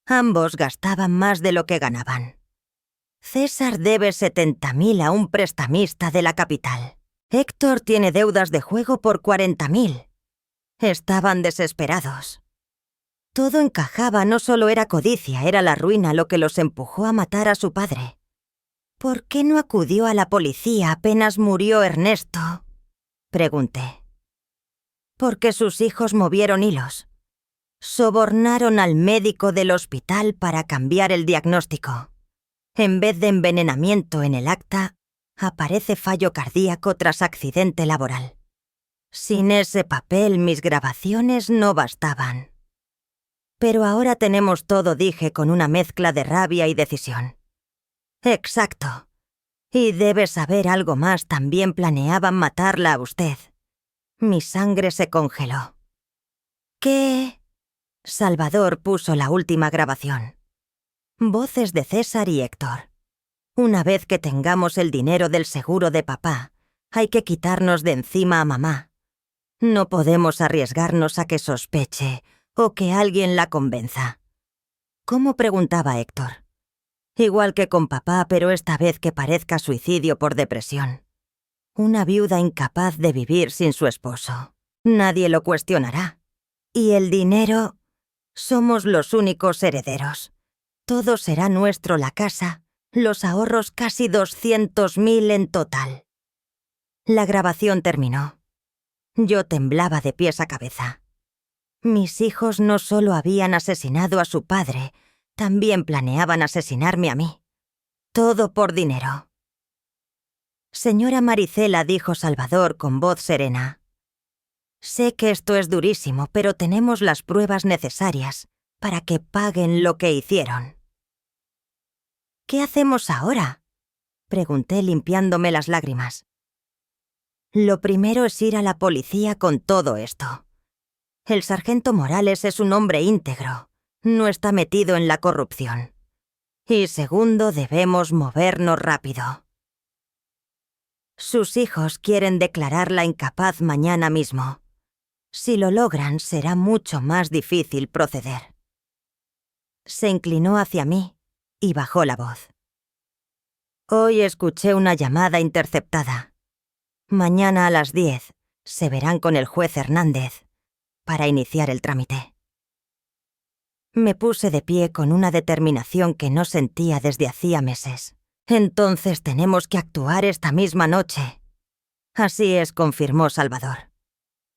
Ambos gastaban más de lo que ganaban. César debe 70.000 a un prestamista de la capital. Héctor tiene deudas de juego por 40.000. Estaban desesperados. Todo encajaba, no solo era codicia, era la ruina lo que los empujó a matar a su padre. ¿Por qué no acudió a la policía apenas murió Ernesto?, pregunté. Porque sus hijos movieron hilos. Sobornaron al médico del hospital para cambiar el diagnóstico. En vez de envenenamiento en el acta, aparece fallo cardíaco tras accidente laboral. Sin ese papel, mis grabaciones no bastaban. Pero ahora tenemos todo, dije con una mezcla de rabia y decisión. Exacto. Y debe saber algo más, también planeaban matarla a usted. Mi sangre se congeló. ¿Qué? Salvador puso la última grabación. Voces de César y Héctor. Una vez que tengamos el dinero del seguro de papá, hay que quitarnos de encima a mamá. No podemos arriesgarnos a que sospeche o que alguien la convenza. ¿Cómo?, preguntaba Héctor. Igual que con papá, pero esta vez que parezca suicidio por depresión. Una viuda incapaz de vivir sin su esposo. Nadie lo cuestionará. Y el dinero, somos los únicos herederos. Todo será nuestro, la casa, los ahorros, casi 200.000 en total. La grabación terminó. Yo temblaba de pies a cabeza. Mis hijos no solo habían asesinado a su padre, también planeaban asesinarme a mí. Todo por dinero. Señora Maricela, dijo Salvador con voz serena. Sé que esto es durísimo, pero tenemos las pruebas necesarias para que paguen lo que hicieron. ¿Qué hacemos ahora?, pregunté limpiándome las lágrimas. Lo primero es ir a la policía con todo esto. El sargento Morales es un hombre íntegro, no está metido en la corrupción. Y segundo, debemos movernos rápido. Sus hijos quieren declararla incapaz mañana mismo. Si lo logran, será mucho más difícil proceder. Se inclinó hacia mí y bajó la voz. Hoy escuché una llamada interceptada. Mañana a las 10 se verán con el juez Hernández para iniciar el trámite. Me puse de pie con una determinación que no sentía desde hacía meses. Entonces tenemos que actuar esta misma noche. Así es, confirmó Salvador.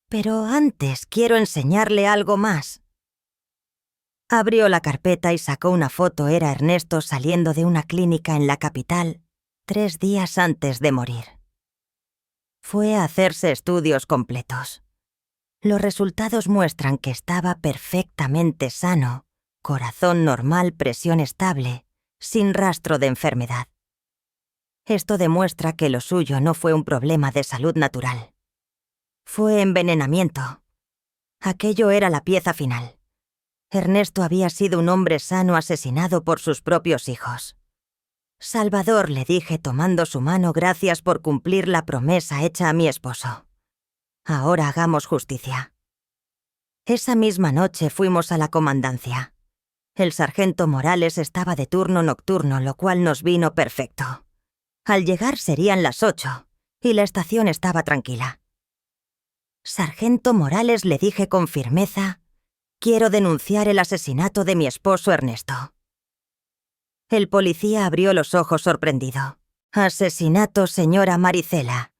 Pero antes quiero enseñarle algo más. Abrió la carpeta y sacó una foto. Era Ernesto saliendo de una clínica en la capital 3 días antes de morir. Fue a hacerse estudios completos. Los resultados muestran que estaba perfectamente sano, corazón normal, presión estable, sin rastro de enfermedad. Esto demuestra que lo suyo no fue un problema de salud natural. Fue envenenamiento. Aquello era la pieza final. Ernesto había sido un hombre sano asesinado por sus propios hijos. Salvador, le dije tomando su mano, gracias por cumplir la promesa hecha a mi esposo. Ahora hagamos justicia. Esa misma noche fuimos a la comandancia. El sargento Morales estaba de turno nocturno, lo cual nos vino perfecto. Al llegar serían las 8, y la estación estaba tranquila. Sargento Morales, le dije con firmeza, quiero denunciar el asesinato de mi esposo Ernesto. El policía abrió los ojos sorprendido. Asesinato, señora Maricela.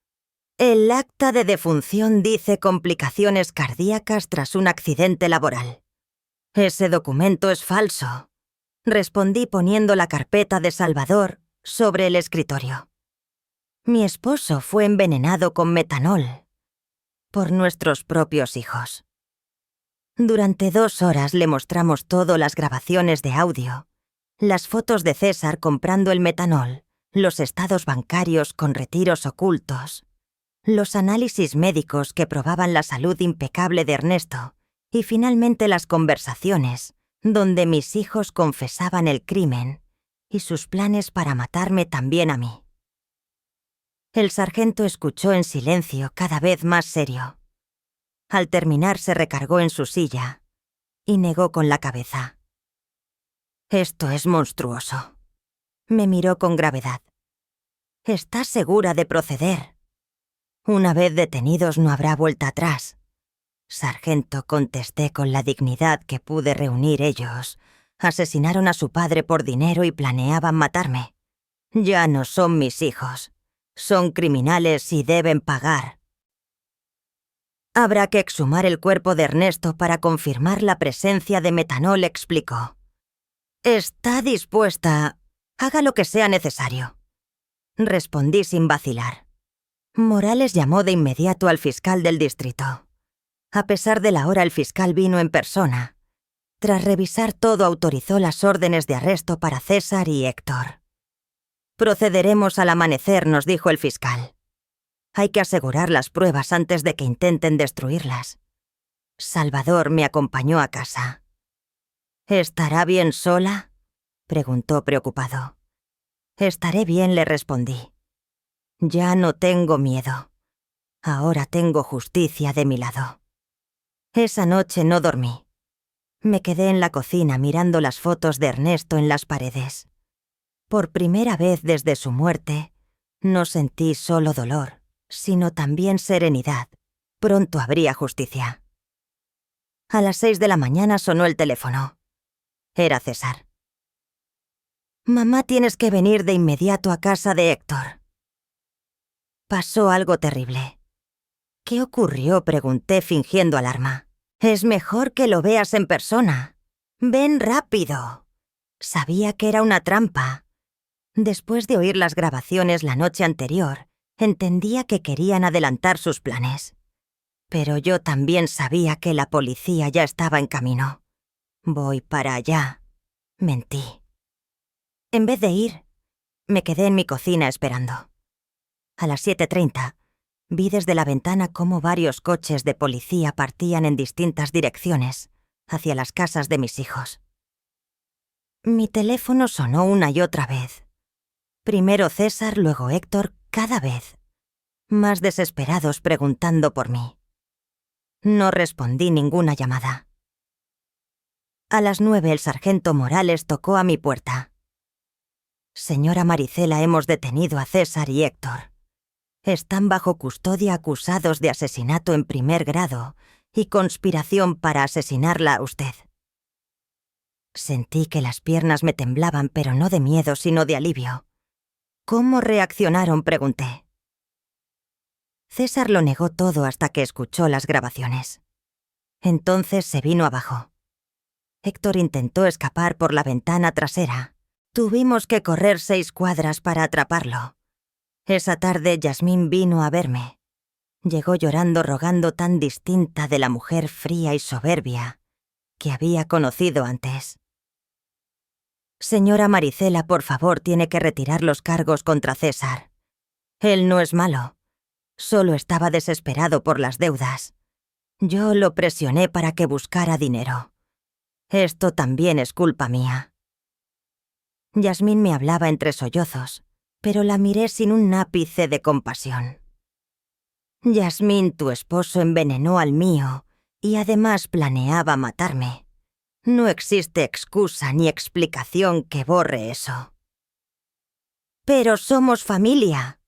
El acta de defunción dice complicaciones cardíacas tras un accidente laboral. Ese documento es falso, respondí poniendo la carpeta de Salvador sobre el escritorio. Mi esposo fue envenenado con metanol por nuestros propios hijos. Durante 2 horas le mostramos las grabaciones de audio, las fotos de César comprando el metanol, los estados bancarios con retiros ocultos, los análisis médicos que probaban la salud impecable de Ernesto y finalmente las conversaciones donde mis hijos confesaban el crimen y sus planes para matarme también a mí. El sargento escuchó en silencio, cada vez más serio. Al terminar se recargó en su silla y negó con la cabeza. Esto es monstruoso. Me miró con gravedad. ¿Estás segura de proceder? Una vez detenidos no habrá vuelta atrás. Sargento, contesté con la dignidad que pude reunir. Ellos asesinaron a su padre por dinero y planeaban matarme. Ya no son mis hijos. Son criminales y deben pagar. Habrá que exhumar el cuerpo de Ernesto para confirmar la presencia de metanol, explicó. Está dispuesta. Haga lo que sea necesario. Respondí sin vacilar. Morales llamó de inmediato al fiscal del distrito. A pesar de la hora, el fiscal vino en persona. Tras revisar todo, autorizó las órdenes de arresto para César y Héctor. Procederemos al amanecer, nos dijo el fiscal. Hay que asegurar las pruebas antes de que intenten destruirlas. Salvador me acompañó a casa. ¿Estará bien sola?, preguntó preocupado. Estaré bien, le respondí. Ya no tengo miedo. Ahora tengo justicia de mi lado. Esa noche no dormí. Me quedé en la cocina mirando las fotos de Ernesto en las paredes. Por primera vez desde su muerte, no sentí solo dolor, sino también serenidad. Pronto habría justicia. A las 6 de la mañana sonó el teléfono. Era César. Mamá, tienes que venir de inmediato a casa de Héctor. Pasó algo terrible. ¿Qué ocurrió?, pregunté fingiendo alarma. Es mejor que lo veas en persona. Ven rápido. Sabía que era una trampa. Después de oír las grabaciones la noche anterior, entendía que querían adelantar sus planes. Pero yo también sabía que la policía ya estaba en camino. Voy para allá. Mentí. En vez de ir, me quedé en mi cocina esperando. A las 7:30, vi desde la ventana cómo varios coches de policía partían en distintas direcciones, hacia las casas de mis hijos. Mi teléfono sonó una y otra vez. Primero César, luego Héctor, cada vez más desesperados preguntando por mí. No respondí ninguna llamada. A las 9 el sargento Morales tocó a mi puerta. Señora Maricela, hemos detenido a César y Héctor. Están bajo custodia acusados de asesinato en primer grado y conspiración para asesinarla a usted. Sentí que las piernas me temblaban, pero no de miedo, sino de alivio. ¿Cómo reaccionaron?, pregunté. César lo negó todo hasta que escuchó las grabaciones. Entonces se vino abajo. Héctor intentó escapar por la ventana trasera. Tuvimos que correr 6 cuadras para atraparlo. Esa tarde Yasmín vino a verme. Llegó llorando, rogando, tan distinta de la mujer fría y soberbia que había conocido antes. Señora Maricela, por favor, tiene que retirar los cargos contra César. Él no es malo. Solo estaba desesperado por las deudas. Yo lo presioné para que buscara dinero. Esto también es culpa mía. Yasmín me hablaba entre sollozos, pero la miré sin un ápice de compasión. Yasmín, tu esposo envenenó al mío y además planeaba matarme. No existe excusa ni explicación que borre eso. «Pero somos familia»,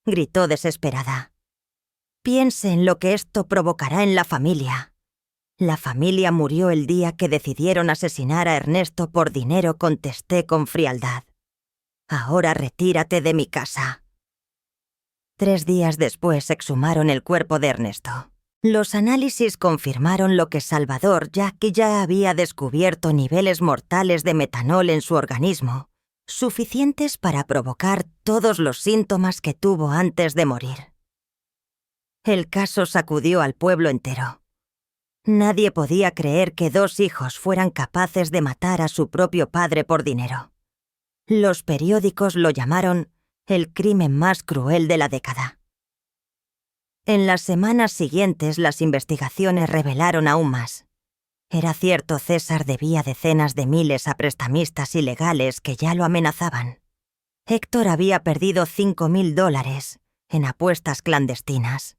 gritó desesperada. «Piense en lo que esto provocará en la familia». La familia murió el día que decidieron asesinar a Ernesto por dinero, contesté con frialdad. Ahora retírate de mi casa. 3 días después exhumaron el cuerpo de Ernesto. Los análisis confirmaron lo que Salvador Jackie ya había descubierto: niveles mortales de metanol en su organismo, suficientes para provocar todos los síntomas que tuvo antes de morir. El caso sacudió al pueblo entero. Nadie podía creer que 2 hijos fueran capaces de matar a su propio padre por dinero. Los periódicos lo llamaron el crimen más cruel de la década. En las semanas siguientes, las investigaciones revelaron aún más. Era cierto, César debía decenas de miles a prestamistas ilegales que ya lo amenazaban. Héctor había perdido $5.000 en apuestas clandestinas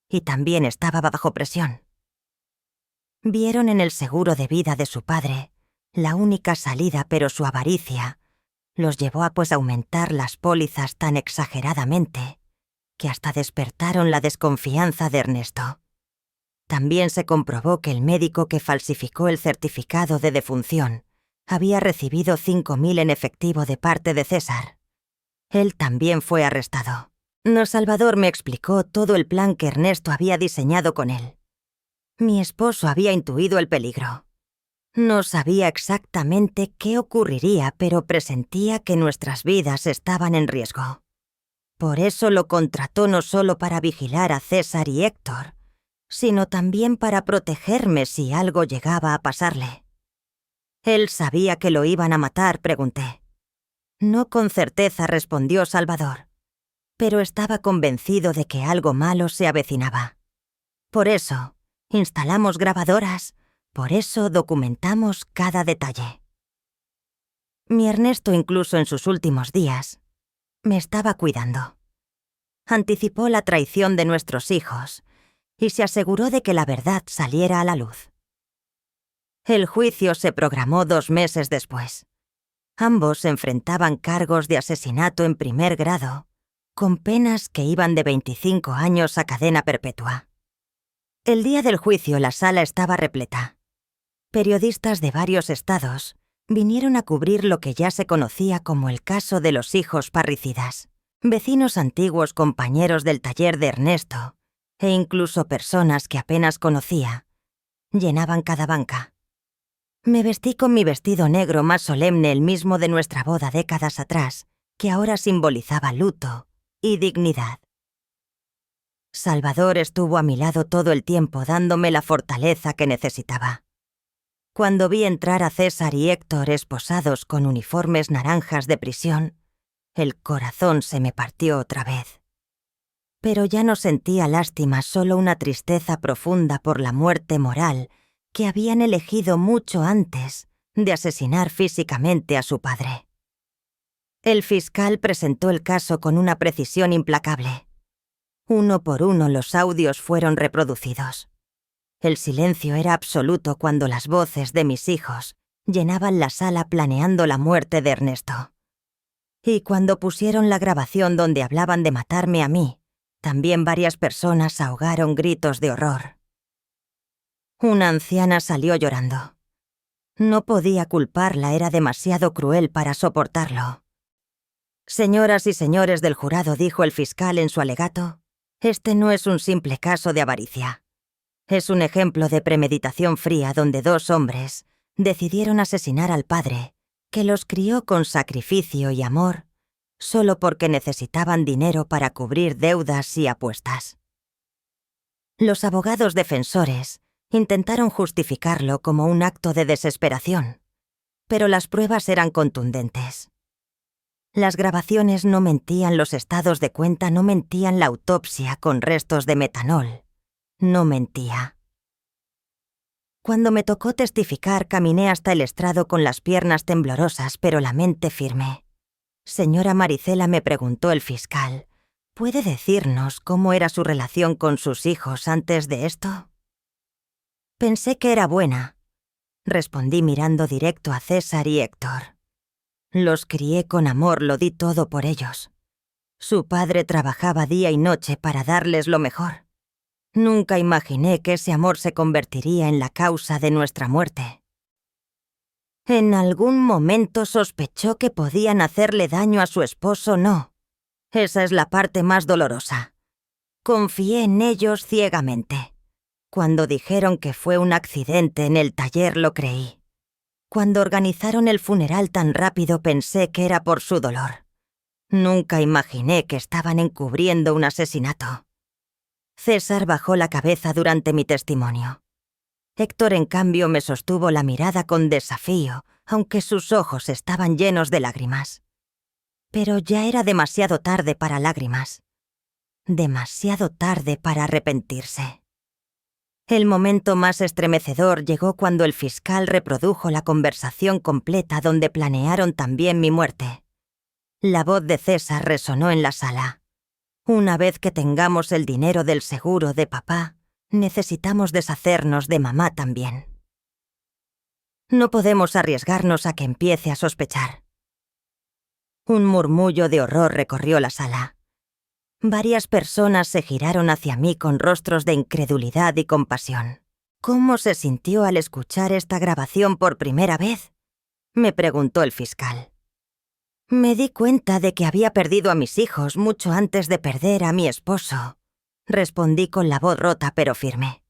y también estaba bajo presión. Vieron en el seguro de vida de su padre la única salida, pero su avaricia los llevó a aumentar las pólizas tan exageradamente que hasta despertaron la desconfianza de Ernesto. También se comprobó que el médico que falsificó el certificado de defunción había recibido 5.000 en efectivo de parte de César. Él también fue arrestado. Salvador me explicó todo el plan que Ernesto había diseñado con él. Mi esposo había intuido el peligro. No sabía exactamente qué ocurriría, pero presentía que nuestras vidas estaban en riesgo. Por eso lo contrató no solo para vigilar a César y Héctor, sino también para protegerme si algo llegaba a pasarle. «¿Él sabía que lo iban a matar?», pregunté. «No con certeza», respondió Salvador, «pero estaba convencido de que algo malo se avecinaba. Por eso instalamos grabadoras, por eso documentamos cada detalle». Mi Ernesto, incluso en sus últimos días, me estaba cuidando. Anticipó la traición de nuestros hijos y se aseguró de que la verdad saliera a la luz. El juicio se programó 2 meses después. Ambos enfrentaban cargos de asesinato en primer grado, con penas que iban de 25 años a cadena perpetua. El día del juicio la sala estaba repleta. Periodistas de varios estados vinieron a cubrir lo que ya se conocía como el caso de los hijos parricidas. Vecinos antiguos, compañeros del taller de Ernesto, e incluso personas que apenas conocía, llenaban cada banca. Me vestí con mi vestido negro más solemne, el mismo de nuestra boda décadas atrás, que ahora simbolizaba luto y dignidad. Salvador estuvo a mi lado todo el tiempo, dándome la fortaleza que necesitaba. Cuando vi entrar a César y Héctor esposados con uniformes naranjas de prisión, el corazón se me partió otra vez. Pero ya no sentía lástima, solo una tristeza profunda por la muerte moral que habían elegido mucho antes de asesinar físicamente a su padre. El fiscal presentó el caso con una precisión implacable. Uno por uno los audios fueron reproducidos. El silencio era absoluto cuando las voces de mis hijos llenaban la sala planeando la muerte de Ernesto. Y cuando pusieron la grabación donde hablaban de matarme a mí, también varias personas ahogaron gritos de horror. Una anciana salió llorando. No podía culparla, era demasiado cruel para soportarlo. «Señoras y señores del jurado», dijo el fiscal en su alegato, «este no es un simple caso de avaricia. Es un ejemplo de premeditación fría donde 2 hombres decidieron asesinar al padre, que los crió con sacrificio y amor, solo porque necesitaban dinero para cubrir deudas y apuestas». Los abogados defensores intentaron justificarlo como un acto de desesperación, pero las pruebas eran contundentes. Las grabaciones no mentían, los estados de cuenta no mentían, la autopsia con restos de metanol no mentía. Cuando me tocó testificar, caminé hasta el estrado con las piernas temblorosas, pero la mente firme. «Señora Maricela», me preguntó el fiscal, ¿puede decirnos cómo era su relación con sus hijos antes de esto? Pensé que era buena, respondí mirando directo a César y Héctor. Los crié con amor, lo di todo por ellos. Su padre trabajaba día y noche para darles lo mejor. Nunca imaginé que ese amor se convertiría en la causa de nuestra muerte. ¿En algún momento sospechó que podían hacerle daño a su esposo? No. Esa es la parte más dolorosa. Confié en ellos ciegamente. Cuando dijeron que fue un accidente en el taller, lo creí. Cuando organizaron el funeral tan rápido, pensé que era por su dolor. Nunca imaginé que estaban encubriendo un asesinato. César bajó la cabeza durante mi testimonio. Héctor, en cambio, me sostuvo la mirada con desafío, aunque sus ojos estaban llenos de lágrimas. Pero ya era demasiado tarde para lágrimas. Demasiado tarde para arrepentirse. El momento más estremecedor llegó cuando el fiscal reprodujo la conversación completa donde planearon también mi muerte. La voz de César resonó en la sala. Una vez que tengamos el dinero del seguro de papá, necesitamos deshacernos de mamá también. No podemos arriesgarnos a que empiece a sospechar. Un murmullo de horror recorrió la sala. Varias personas se giraron hacia mí con rostros de incredulidad y compasión. ¿Cómo se sintió al escuchar esta grabación por primera vez?, me preguntó el fiscal. Me di cuenta de que había perdido a mis hijos mucho antes de perder a mi esposo, respondí con la voz rota pero firme.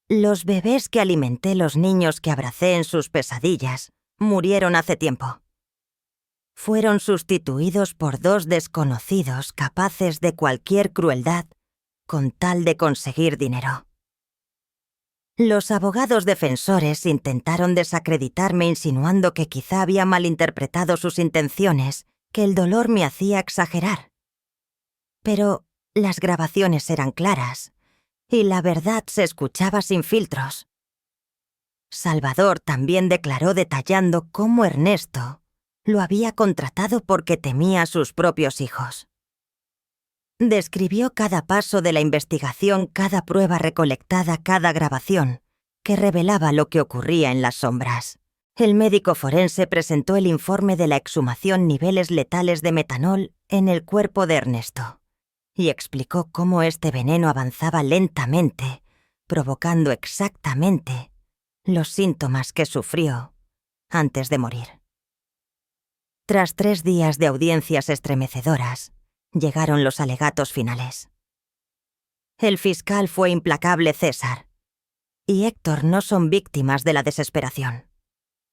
Los bebés que alimenté, los niños que abracé en sus pesadillas, murieron hace tiempo. Fueron sustituidos por dos desconocidos capaces de cualquier crueldad con tal de conseguir dinero. Los abogados defensores intentaron desacreditarme insinuando que quizá había malinterpretado sus intenciones, que el dolor me hacía exagerar. Pero las grabaciones eran claras y la verdad se escuchaba sin filtros. Salvador también declaró detallando cómo Ernesto lo había contratado porque temía a sus propios hijos. Describió cada paso de la investigación, cada prueba recolectada, cada grabación, que revelaba lo que ocurría en las sombras. El médico forense presentó el informe de la exhumación, niveles letales de metanol en el cuerpo de Ernesto, y explicó cómo este veneno avanzaba lentamente, provocando exactamente los síntomas que sufrió antes de morir. Tras 3 días de audiencias estremecedoras, llegaron los alegatos finales. El fiscal fue implacable. César y Héctor no son víctimas de la desesperación.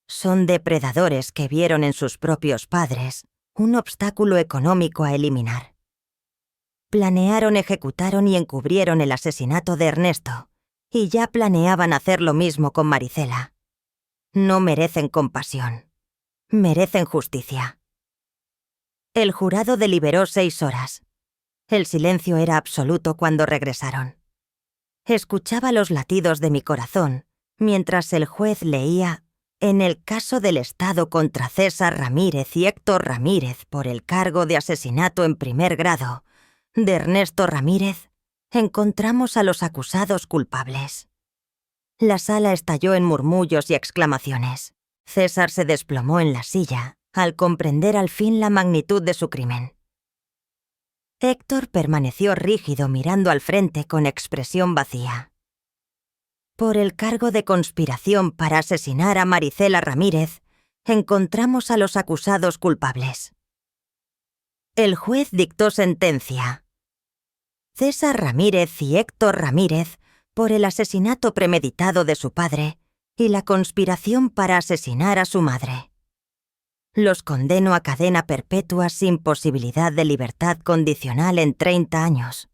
Son depredadores que vieron en sus propios padres un obstáculo económico a eliminar. Planearon, ejecutaron y encubrieron el asesinato de Ernesto, y ya planeaban hacer lo mismo con Maricela. No merecen compasión. Merecen justicia. El jurado deliberó 6 horas. El silencio era absoluto cuando regresaron. Escuchaba los latidos de mi corazón mientras el juez leía: en el caso del Estado contra César Ramírez y Héctor Ramírez por el cargo de asesinato en primer grado de Ernesto Ramírez, encontramos a los acusados culpables. La sala estalló en murmullos y exclamaciones. César se desplomó en la silla al comprender al fin la magnitud de su crimen. Héctor permaneció rígido mirando al frente con expresión vacía. Por el cargo de conspiración para asesinar a Maricela Ramírez, encontramos a los acusados culpables. El juez dictó sentencia. César Ramírez y Héctor Ramírez por el asesinato premeditado de su padre y la conspiración para asesinar a su madre. Los condeno a cadena perpetua sin posibilidad de libertad condicional en 30 años.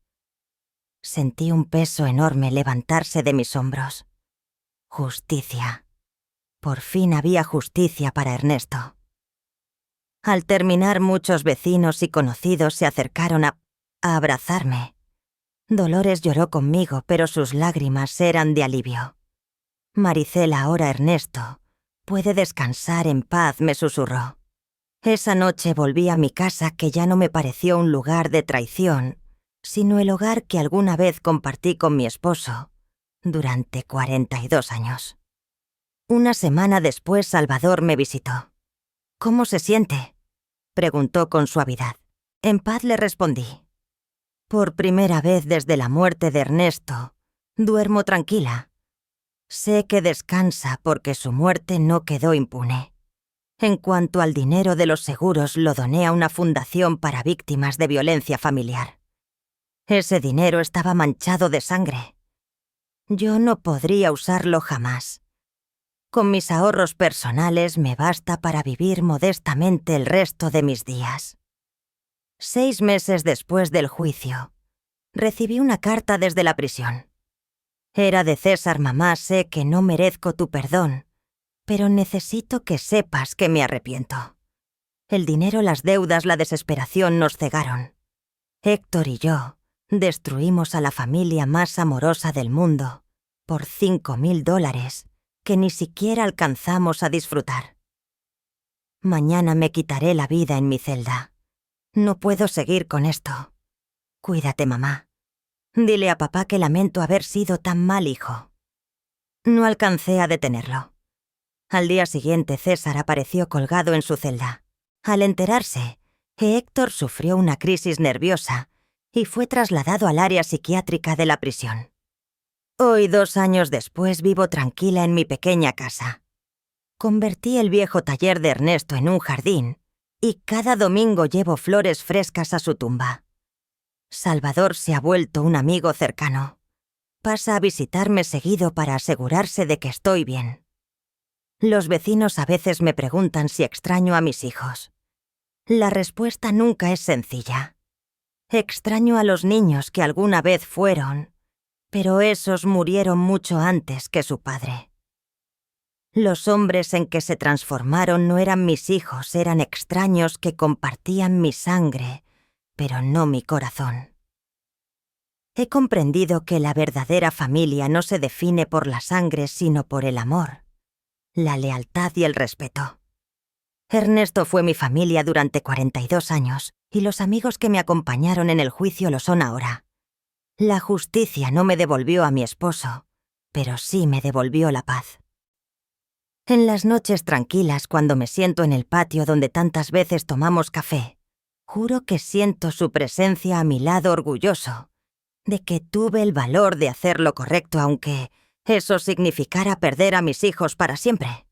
Sentí un peso enorme levantarse de mis hombros. Justicia. Por fin había justicia para Ernesto. Al terminar, muchos vecinos y conocidos se acercaron a abrazarme. Dolores lloró conmigo, pero sus lágrimas eran de alivio. Maricela, ahora Ernesto, puede descansar en paz, me susurró. Esa noche volví a mi casa, que ya no me pareció un lugar de traición, sino el hogar que alguna vez compartí con mi esposo durante 42 años. Una semana después, Salvador me visitó. «¿Cómo se siente?», preguntó con suavidad. «En paz», le respondí. «Por primera vez desde la muerte de Ernesto, duermo tranquila. Sé que descansa porque su muerte no quedó impune. En cuanto al dinero de los seguros, lo doné a una fundación para víctimas de violencia familiar. Ese dinero estaba manchado de sangre. Yo no podría usarlo jamás. Con mis ahorros personales me basta para vivir modestamente el resto de mis días». 6 meses después del juicio, recibí una carta desde la prisión. Era de César: «Mamá, sé que no merezco tu perdón, pero necesito que sepas que me arrepiento. El dinero, las deudas, la desesperación nos cegaron. Héctor y yo destruimos a la familia más amorosa del mundo por $5,000 que ni siquiera alcanzamos a disfrutar. Mañana me quitaré la vida en mi celda. No puedo seguir con esto. Cuídate, mamá. Dile a papá que lamento haber sido tan mal hijo». No alcancé a detenerlo. Al día siguiente, César apareció colgado en su celda. Al enterarse, Héctor sufrió una crisis nerviosa y fue trasladado al área psiquiátrica de la prisión. Hoy, 2 años después, vivo tranquila en mi pequeña casa. Convertí el viejo taller de Ernesto en un jardín y cada domingo llevo flores frescas a su tumba. Salvador se ha vuelto un amigo cercano. Pasa a visitarme seguido para asegurarse de que estoy bien. Los vecinos a veces me preguntan si extraño a mis hijos. La respuesta nunca es sencilla. Extraño a los niños que alguna vez fueron, pero esos murieron mucho antes que su padre. Los hombres en que se transformaron no eran mis hijos, eran extraños que compartían mi sangre, pero no mi corazón. He comprendido que la verdadera familia no se define por la sangre, sino por el amor, la lealtad y el respeto. Ernesto fue mi familia durante 42 años, y los amigos que me acompañaron en el juicio lo son ahora. La justicia no me devolvió a mi esposo, pero sí me devolvió la paz. En las noches tranquilas, cuando me siento en el patio donde tantas veces tomamos café, juro que siento su presencia a mi lado, orgulloso de que tuve el valor de hacer lo correcto, aunque eso significara perder a mis hijos para siempre.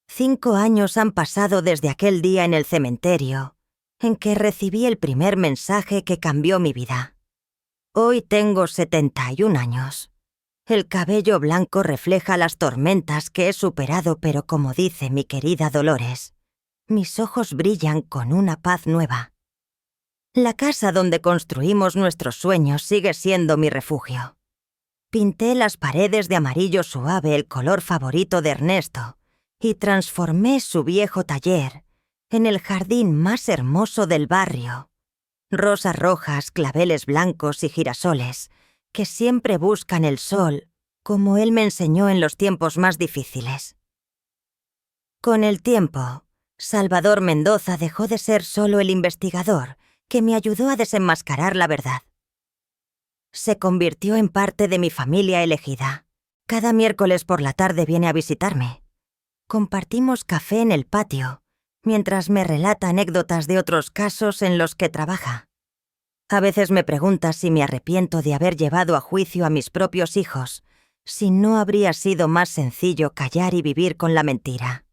5 años han pasado desde aquel día en el cementerio en que recibí el primer mensaje que cambió mi vida. Hoy tengo 71 años. El cabello blanco refleja las tormentas que he superado, pero como dice mi querida Dolores, mis ojos brillan con una paz nueva. La casa donde construimos nuestros sueños sigue siendo mi refugio. Pinté las paredes de amarillo suave, el color favorito de Ernesto, y transformé su viejo taller en el jardín más hermoso del barrio. Rosas rojas, claveles blancos y girasoles que siempre buscan el sol, como él me enseñó en los tiempos más difíciles. Con el tiempo, Salvador Mendoza dejó de ser solo el investigador que me ayudó a desenmascarar la verdad. Se convirtió en parte de mi familia elegida. Cada miércoles por la tarde viene a visitarme. Compartimos café en el patio, mientras me relata anécdotas de otros casos en los que trabaja. A veces me pregunta si me arrepiento de haber llevado a juicio a mis propios hijos, si no habría sido más sencillo callar y vivir con la mentira.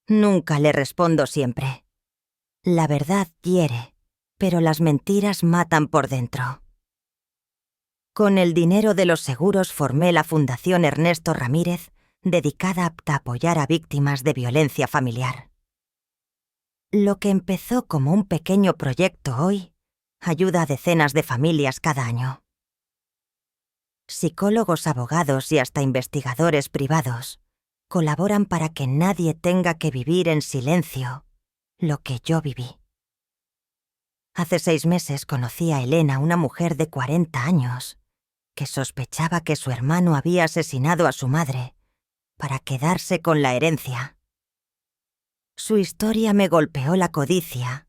Nunca le respondo siempre. La verdad hiere, pero las mentiras matan por dentro. Con el dinero de los seguros formé la Fundación Ernesto Ramírez, dedicada a apoyar a víctimas de violencia familiar. Lo que empezó como un pequeño proyecto hoy ayuda a decenas de familias cada año. Psicólogos, abogados y hasta investigadores privados colaboran para que nadie tenga que vivir en silencio lo que yo viví. Hace 6 meses conocí a Elena, una mujer de 40 años, que sospechaba que su hermano había asesinado a su madre para quedarse con la herencia. Su historia me golpeó la codicia,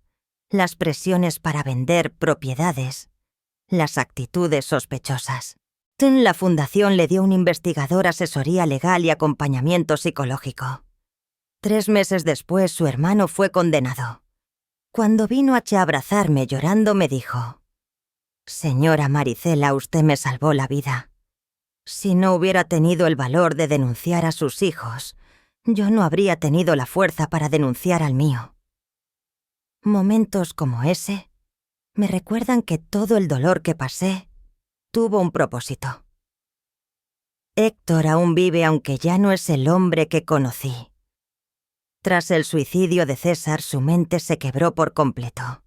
las presiones para vender propiedades, las actitudes sospechosas. La fundación le dio un investigador asesoría legal y acompañamiento psicológico. 3 meses después, su hermano fue condenado. Cuando vino a abrazarme llorando, me dijo: «Señora Maricela, usted me salvó la vida. Si no hubiera tenido el valor de denunciar a sus hijos, yo no habría tenido la fuerza para denunciar al mío». Momentos como ese me recuerdan que todo el dolor que pasé tuvo un propósito. Héctor aún vive, aunque ya no es el hombre que conocí. Tras el suicidio de César, su mente se quebró por completo.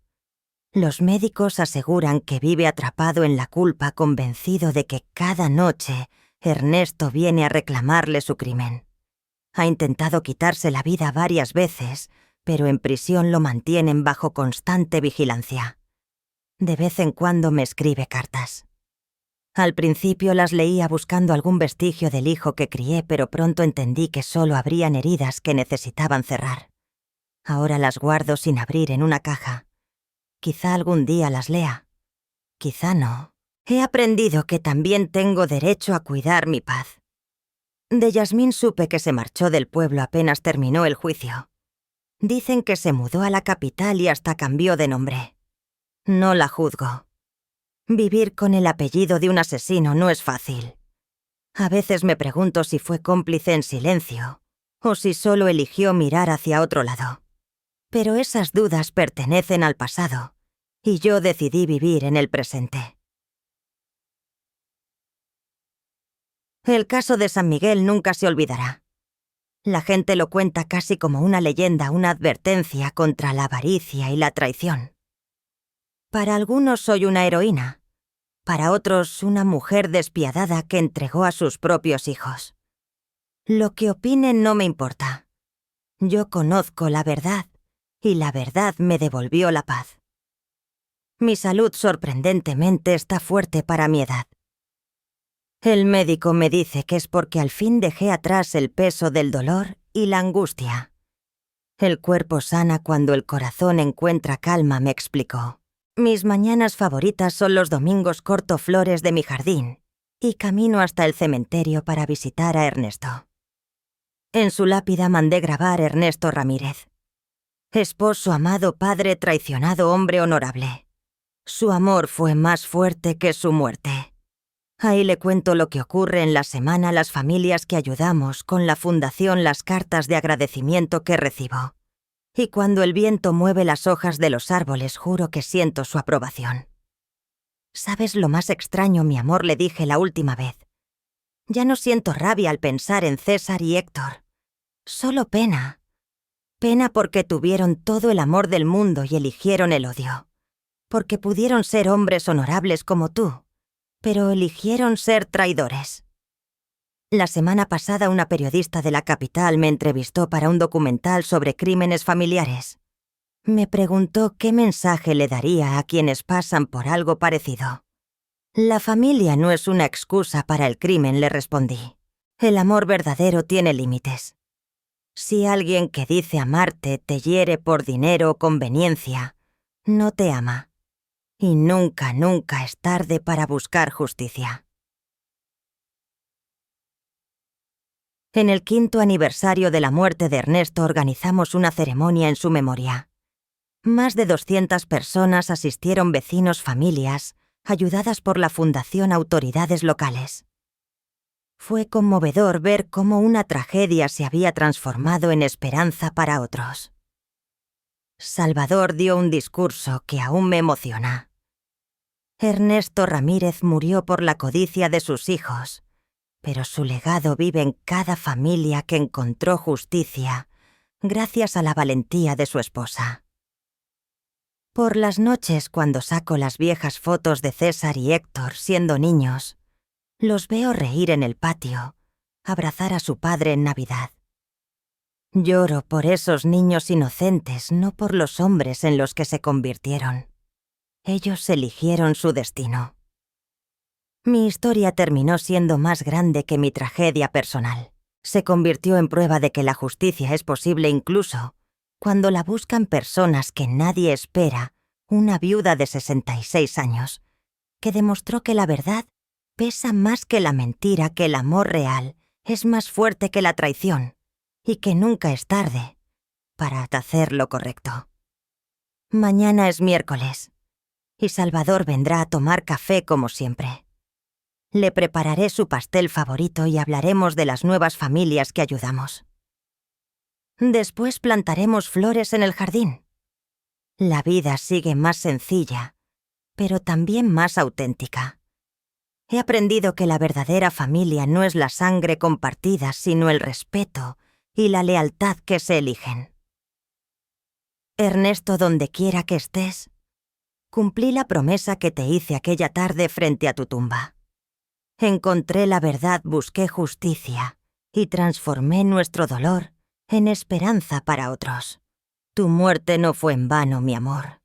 Los médicos aseguran que vive atrapado en la culpa, convencido de que cada noche Ernesto viene a reclamarle su crimen. Ha intentado quitarse la vida varias veces, pero en prisión lo mantienen bajo constante vigilancia. De vez en cuando me escribe cartas. Al principio las leía buscando algún vestigio del hijo que crié, pero pronto entendí que solo habrían heridas que necesitaban cerrar. Ahora las guardo sin abrir en una caja. Quizá algún día las lea. Quizá no. He aprendido que también tengo derecho a cuidar mi paz. De Yasmín supe que se marchó del pueblo apenas terminó el juicio. Dicen que se mudó a la capital y hasta cambió de nombre. No la juzgo. Vivir con el apellido de un asesino no es fácil. A veces me pregunto si fue cómplice en silencio o si solo eligió mirar hacia otro lado. Pero esas dudas pertenecen al pasado y yo decidí vivir en el presente. El caso de San Miguel nunca se olvidará. La gente lo cuenta casi como una leyenda, una advertencia contra la avaricia y la traición. Para algunos soy una heroína, para otros una mujer despiadada que entregó a sus propios hijos. Lo que opinen no me importa. Yo conozco la verdad y la verdad me devolvió la paz. Mi salud sorprendentemente está fuerte para mi edad. El médico me dice que es porque al fin dejé atrás el peso del dolor y la angustia. El cuerpo sana cuando el corazón encuentra calma, me explicó. Mis mañanas favoritas son los domingos, corto flores de mi jardín y camino hasta el cementerio para visitar a Ernesto. En su lápida mandé grabar Ernesto Ramírez. Esposo amado, padre traicionado, hombre honorable. Su amor fue más fuerte que su muerte. Ahí le cuento lo que ocurre en la semana a las familias que ayudamos con la fundación, las cartas de agradecimiento que recibo. Y cuando el viento mueve las hojas de los árboles, juro que siento su aprobación. ¿Sabes lo más extraño, mi amor?, le dije la última vez. Ya no siento rabia al pensar en César y Héctor. Solo pena. Pena porque tuvieron todo el amor del mundo y eligieron el odio. Porque pudieron ser hombres honorables como tú, pero eligieron ser traidores. La semana pasada una periodista de la capital me entrevistó para un documental sobre crímenes familiares. Me preguntó qué mensaje le daría a quienes pasan por algo parecido. La familia no es una excusa para el crimen, le respondí. El amor verdadero tiene límites. Si alguien que dice amarte te hiere por dinero o conveniencia, no te ama. Y nunca, nunca es tarde para buscar justicia. En el 5º aniversario de la muerte de Ernesto organizamos una ceremonia en su memoria. Más de 200 personas asistieron, vecinos, familias, ayudadas por la fundación, autoridades locales. Fue conmovedor ver cómo una tragedia se había transformado en esperanza para otros. Salvador dio un discurso que aún me emociona. Ernesto Ramírez murió por la codicia de sus hijos, pero su legado vive en cada familia que encontró justicia gracias a la valentía de su esposa. Por las noches, cuando saco las viejas fotos de César y Héctor siendo niños, los veo reír en el patio, abrazar a su padre en Navidad. Lloro por esos niños inocentes, no por los hombres en los que se convirtieron. Ellos eligieron su destino. Mi historia terminó siendo más grande que mi tragedia personal. Se convirtió en prueba de que la justicia es posible incluso cuando la buscan personas que nadie espera, una viuda de 66 años, que demostró que la verdad pesa más que la mentira, que el amor real es más fuerte que la traición y que nunca es tarde para hacer lo correcto. Mañana es miércoles y Salvador vendrá a tomar café como siempre. Le prepararé su pastel favorito y hablaremos de las nuevas familias que ayudamos. Después plantaremos flores en el jardín. La vida sigue más sencilla, pero también más auténtica. He aprendido que la verdadera familia no es la sangre compartida, sino el respeto y la lealtad que se eligen. Ernesto, donde quiera que estés, cumplí la promesa que te hice aquella tarde frente a tu tumba. Encontré la verdad, busqué justicia y transformé nuestro dolor en esperanza para otros. Tu muerte no fue en vano, mi amor.